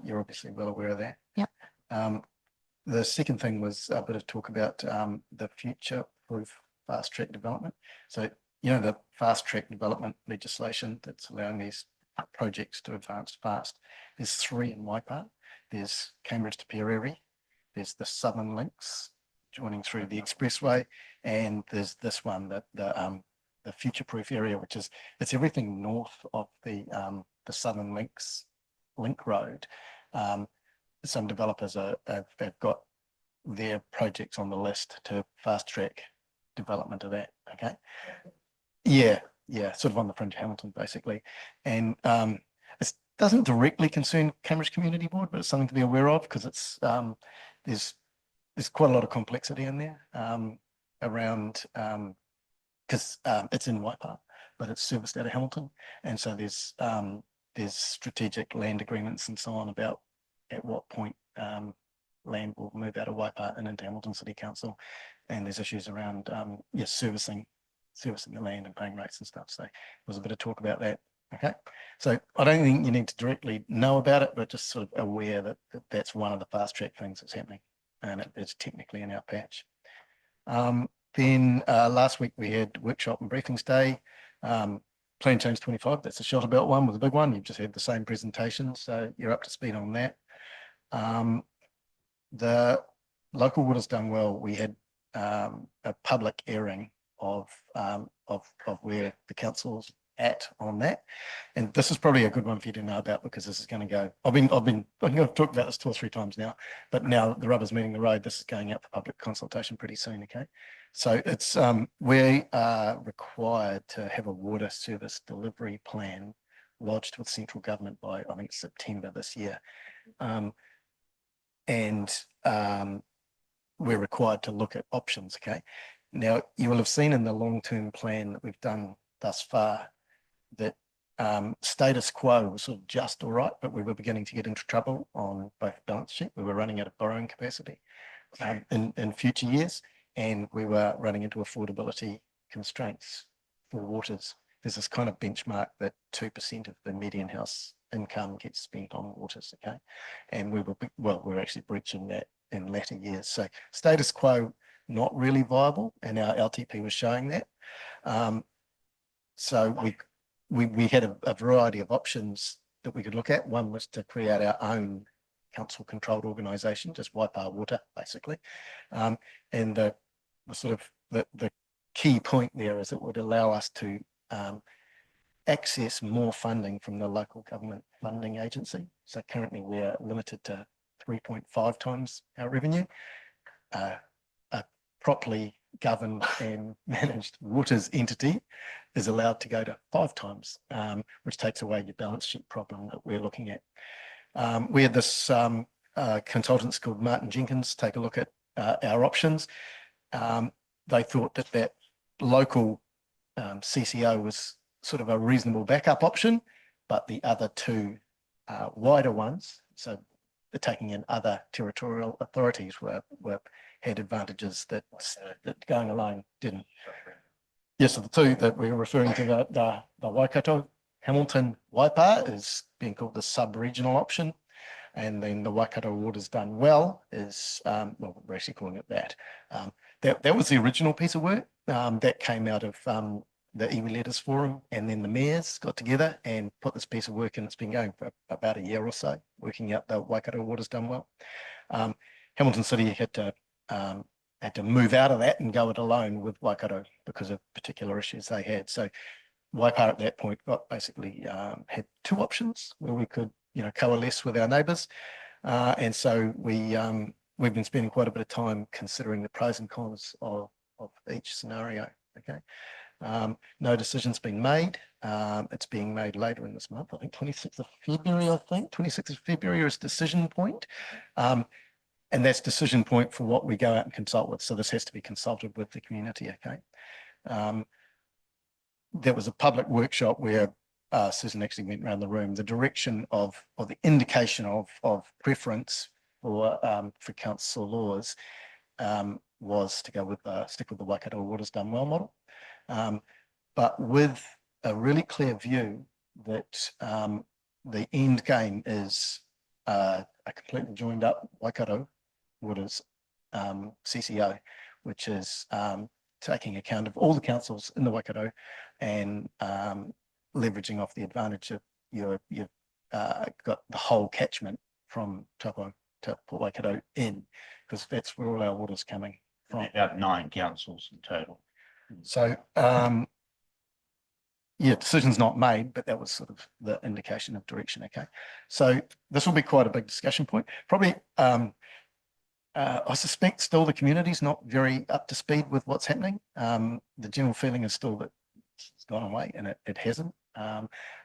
you're obviously well aware of that. Yep. The second thing was a bit of talk about the future proof fast track development. So, you know, the fast track development legislation that's allowing these projects to advance fast. There's 3 in Waipā. There's Cambridge to Periri, there's the Southern Links joining through the expressway, and there's this one, the future proof area, which is, it's everything north of the Southern Links link road. Some developers have got their projects on the list to fast track development of that. Okay. Yeah, sort of on the fringe of Hamilton, basically. And it doesn't directly concern Cambridge Community Board, but it's something to be aware of, because it's there's quite a lot of complexity in there around, because it's in Waipa, but it's serviced out of Hamilton, and so there's strategic land agreements and so on about at what point land will move out of Waipa and into Hamilton City Council, and there's issues around servicing the land and paying rates and stuff. So there was a bit of talk about that. Okay, so I don't think you need to directly know about it, but just sort of aware that that's one of the fast track things that's happening, and it's technically in our patch. Then last week we had workshop and briefings day. Plan Change 25, that's the shelter belt one, was a big one. You've just had the same presentation, so you're up to speed on that. The local water's done well. We had a public airing of where the council's at on that, and this is probably a good one for you to know about, because this is going to go, I've been going to talk about this 2 or 3 times now, but now the rubber's meeting the road. This is going out for public consultation pretty soon. Okay, so it's we are required to have a water service delivery plan lodged with central government by, I think, September this year, and we're required to look at options. Okay, now you will have seen in the long-term plan that we've done thus far that status quo was sort of just all right, but we were beginning to get into trouble on both balance sheet. We were running out of borrowing capacity in future years, and we were running into affordability constraints for waters. There's this kind of benchmark that 2% of the median house income gets spent on waters. Okay, and we're actually breaching that in latter years. So status quo not really viable, and our LTP was showing that. So we had a variety of options that we could look at. One was to create our own council controlled organisation, just Waipa Water, basically. And the key point there is it would allow us to access more funding from the local government funding agency. So currently we're limited to 3.5 times our revenue. A properly governed and managed waters entity is allowed to go to 5 times, which takes away your balance sheet problem that we're looking at. We had this consultants called Martin Jenkins take a look at our options. They thought that local CCO was sort of a reasonable backup option, but the other 2 wider ones, so the taking in other territorial authorities, had advantages that going alone didn't. Yes, so the 2 that we were referring to, the Waikato Hamilton Waipa is being called the sub-regional option, and then the Waikato Waters Done Well is, well, we're actually calling it that. That was the original piece of work that came out of the iwi Letters Forum, and then the mayors got together and put this piece of work in. It's been going for about a year or so, working out the Waikato Waters Done Well. Hamilton City had to move out of that and go it alone with Waikato because of particular issues they had. So Waipa at that point got basically had 2 options where we could, coalesce with our neighbours, and so we've been spending quite a bit of time considering the pros and cons of each scenario. Okay, no decision's been made. It's being made later in this month. I think 26th of February. 26th of February is decision point. And that's decision point for what we go out and consult with. So this has to be consulted with the community. Okay. There was a public workshop where Susan actually went around the room. The direction of the indication of preference for council laws was to go with stick with the Waikato Waters Done Well model, but with a really clear view that the end game is a completely joined up Waikato Waters CCO, which is taking account of all the councils in the Waikato and leveraging off the advantage of you've got the whole catchment from Taupo to put Waikato in, because that's where all our water's coming from. About 9 councils in total. So, yeah, decision's not made, but that was sort of the indication of direction. Okay. So this will be quite a big discussion point. Probably, I suspect still the community's not very up to speed with what's happening. The general feeling is still that it's gone away, and it hasn't.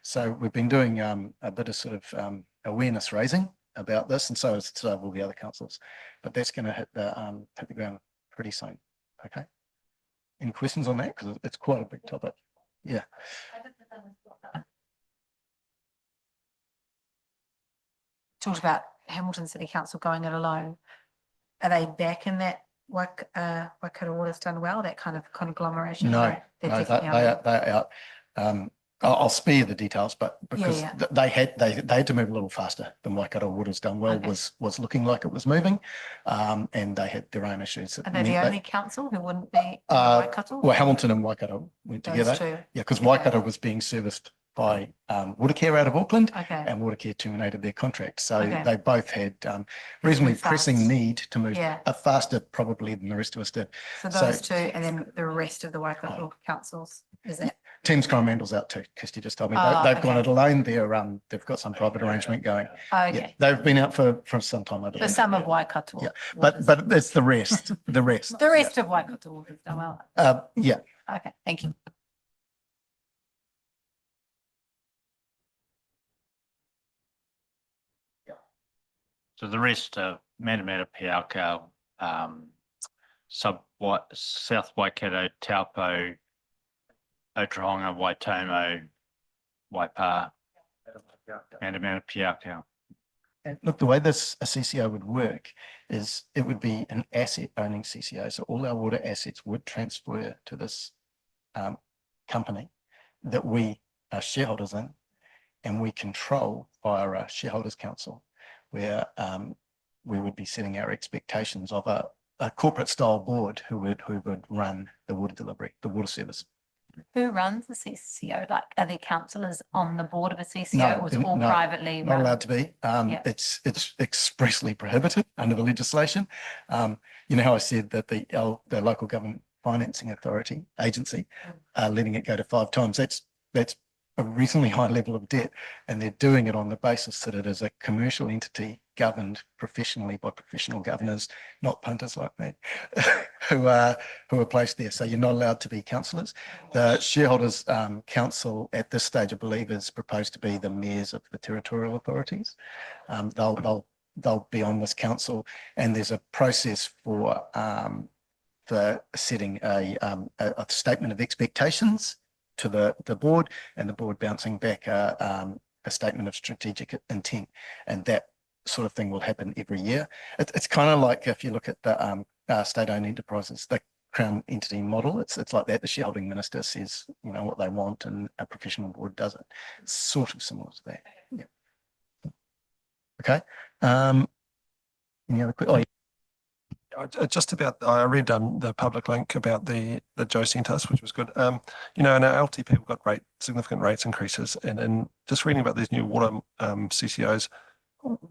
So we've been doing a bit of sort of awareness raising about this, and so will the other councils. But that's going to hit the ground pretty soon. Okay. Any questions on that? Because it's quite a big topic. Yeah. Talked about Hamilton City Council going it alone. Are they back in that Waikato Water's done well, that kind of conglomeration? No, Or they're no, definitely on they're out. I'll spare you the details, but because yeah. they had to move a little faster than Waikato Water's done well, Okay. was looking like it was moving, and they had their own issues. that Are they the meant only council who wouldn't be in Waikato? Well, Hamilton and Waikato went Those together. two. Yeah, because Okay. Waikato was being serviced by Watercare out of Auckland, Okay. and Watercare terminated their contract. So Okay. they both had reasonably Fast. pressing need to move Yeah. faster probably than the rest of us did. So So- those two, and then the rest of the Waikato councils, is that? Thames Coromandel's out too, Kirsty just told me. Oh, They've gone okay. it alone. They've got some private arrangement going. Oh, Yeah, okay. they've been out for some time, I For believe. some of Waikato. Yeah, waters. but it's the rest, the rest. The rest of Waikato waters done well. Yeah, Okay, thank you. So the rest of Matamata, Piauka, South Waikato, Taupo, Otahonga, Waitomo, Waipa, Matamata, Piauka. and look, the way this a CCO would work is it would be an asset owning CCO. So all our water assets would transfer to this company that we are shareholders in, and we control via a shareholders council, where we would be setting our expectations of a corporate style board who would run the water delivery, the water service. Who runs the CCO? Like, are there councillors on the board of a CCO, No, or is it all no, privately Not run? allowed to be. Yeah. It's expressly prohibited under the legislation. You know how I said that the local government financing authority agency are letting it go to 5 times. That's a reasonably high level of debt, and they're doing it on the basis that it is a commercial entity governed professionally by professional governors, not punters like me, who are placed there. So you're not allowed to be councillors. The shareholders council at this stage, I believe, is proposed to be the mayors of the territorial authorities. They'll be on this council, and there's a process for setting a statement of expectations to the board, and the board bouncing back a statement of strategic intent, and that sort of thing will happen every year. It's kind of like if you look at the state-owned enterprises, the Crown entity model. It's like that. The shareholding minister says, you know, what they want, and a professional board does it. It's sort of similar to that. Yeah. Okay. Any other quick? Oh, Just about, I read the public link about the Joe sent us, which was good. You know, in our LTP, we've got significant rates increases, and just reading about these new water CCOs,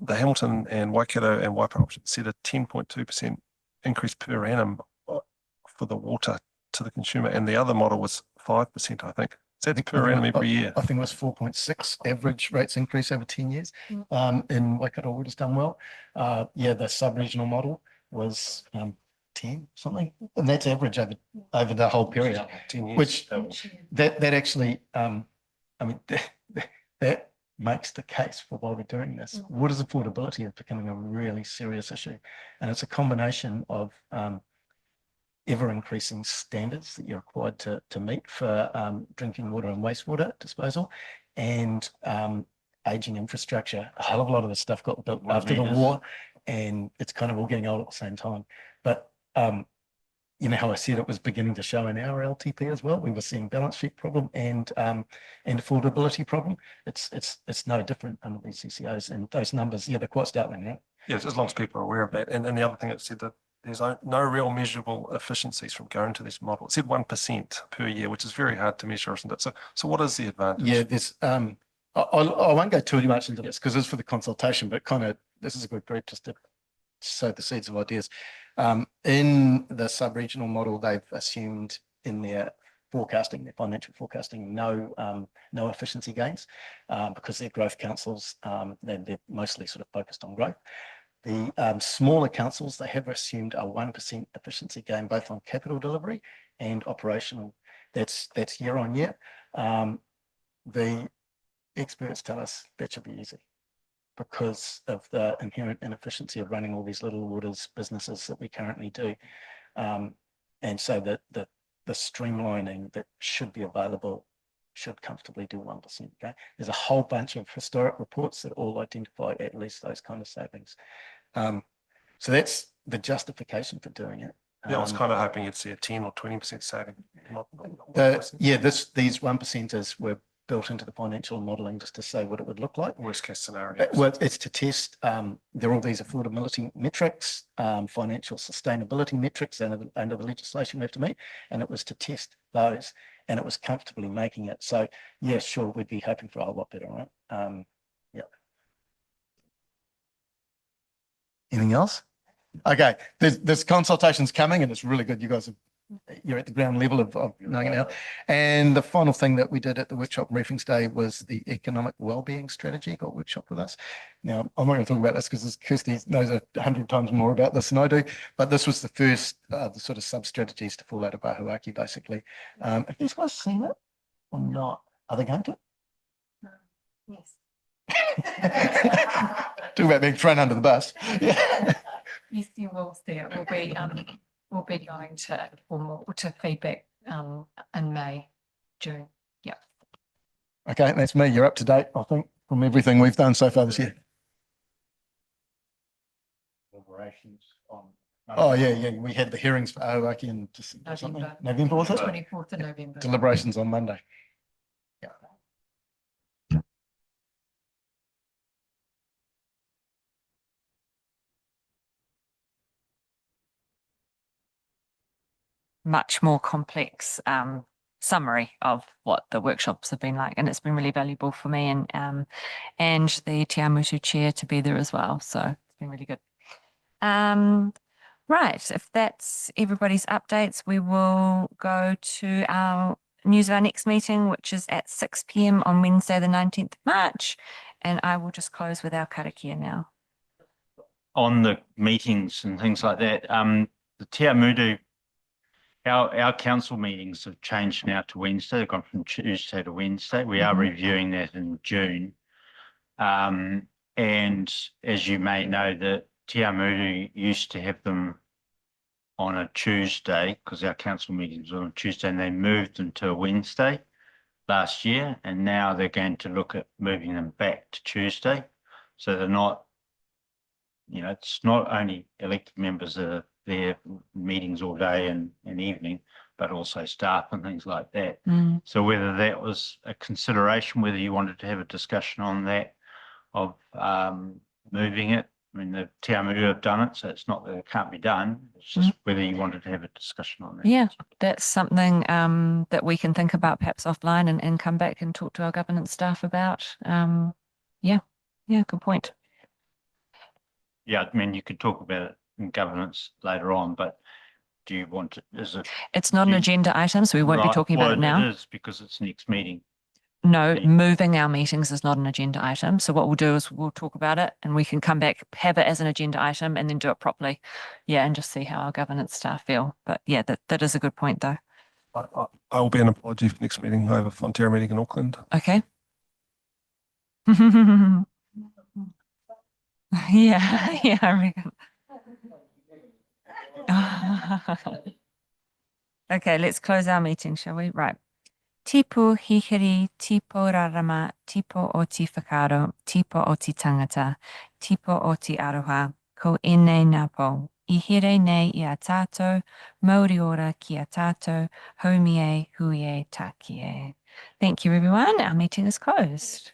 the Hamilton and Waikato and Waipa options said a 10.2% increase per annum for the water to the consumer, and the other model was 5%, I think. So that's per annum every year. I think it was 4.6 average rates increase over 10 years. In Waikato Water's done well. Yeah, the sub-regional model was 10 something, and that's average over the whole period, 10 years. which that actually I mean that makes the case for why we're doing this. Water's affordability is becoming a really serious issue, and it's a combination of ever increasing standards that you're required to meet for drinking water and wastewater disposal, and aging infrastructure. A hell of a lot of this stuff got built after the war, and it's kind of all getting old at the same time. But you know how I said it was beginning to show in our LTP as well. We were seeing balance sheet problem and affordability problem. It's no different under these CCOs, and those numbers, yeah, they're quite startling, right? Yes, as long as people are aware of that. And the other thing it said that there's no real measurable efficiencies from going to this model. It said 1% per year, which is very hard to measure, isn't it? So what is the advantage? Yeah, there's I won't go too much into this because it's for the consultation, but kind of this is a good group just to sow the seeds of ideas. In the sub-regional model, they've assumed in their forecasting, their financial forecasting, no efficiency gains because they're growth councils. They're mostly sort of focused on growth. The smaller councils, they have assumed a 1% efficiency gain, both on capital delivery and operational. That's year on year. The experts tell us that should be easy because of the inherent inefficiency of running all these little orders businesses that we currently do. And so that the streamlining that should be available should comfortably do 1%. Okay, there's a whole bunch of historic reports that all identify at least those kind of savings. So that's the justification for doing it. Yeah, I was kind of hoping you'd see a 10 or 20% saving. These 1%ers were built into the financial modelling just to say what it would look like. Worst case scenario. Well, it's to test. There are all these affordability metrics, financial sustainability metrics under the legislation we have to meet, and it was to test those, and it was comfortably making it. So yeah, sure, we'd be hoping for a lot better, right? Yeah. Anything else? Okay, there's consultations coming, and it's really good. You guys you're at the ground level of knowing it now. And the final thing that we did at the workshop briefings day was the economic wellbeing strategy got workshop with us. Now, I'm not going to talk about this because Kirsty knows 100 times more about this than I do, but this was the first the sort of sub-strategies to fall out of Bahuaki, basically. Have these guys seen it or not? Are they going to? Yes. Talk about being thrown under the bus. Yeah. Yes, you will see it. We'll be going to feedback in May, June. Yeah. Okay, that's me. You're up to date, I think, from everything we've done so far this year. Deliberations on. Oh, yeah. We had the hearings for Aoaki in November, was it? 24th of November. Deliberations on Monday. Yeah. Much more complex summary of what the workshops have been like, and it's been really valuable for me and the Te Amutu chair to be there as well. So it's been really good. Right, if that's everybody's updates, we will go to our news of our next meeting, which is at 6 p.m. on Wednesday, the 19th of March, and I will just close with our karakia now. On the meetings and things like that, the Te Amutu, our council meetings have changed now to Wednesday. They've gone from Tuesday to Wednesday. We are reviewing that in June. And as you may know, the Te Amutu used to have them on a Tuesday because our council meetings were on Tuesday, and they moved them to a Wednesday last year. And now they're going to look at moving them back to Tuesday. So they're not, it's not only elected members that are there meetings all day and evening, but also staff and things like that. So whether that was a consideration, whether you wanted to have a discussion on that of moving it. I mean, the Te Amutu have done it, so it's not that it can't be done. It's just whether you wanted to have a discussion on that. Yeah, that's something that we can think about perhaps offline and come back and talk to our governance staff about. Yeah, good point. Yeah, I mean, you could talk about it in governance later on, but do you want to, It's not an agenda item, so we won't be talking about it now. It is because it's next meeting. No, moving our meetings is not an agenda item. So what we'll do is we'll talk about it and we can come back, have it as an agenda item and then do it properly. Yeah, and just see how our governance staff feel. But yeah, that is a good point though. I will be an apology for next meeting. I have a Fonterra meeting in Auckland. Okay. Yeah, I reckon. Okay, let's close our meeting, shall we? Right. Tipu hihiri, tipo rarama, tipo o ti whakaro, tipo o ti tangata, tipo o ti aroha, ko ene napo, I here nei I a tātou, mauri ora ki a tātou, haumie, huie, takie. Thank you, everyone. Our meeting is closed.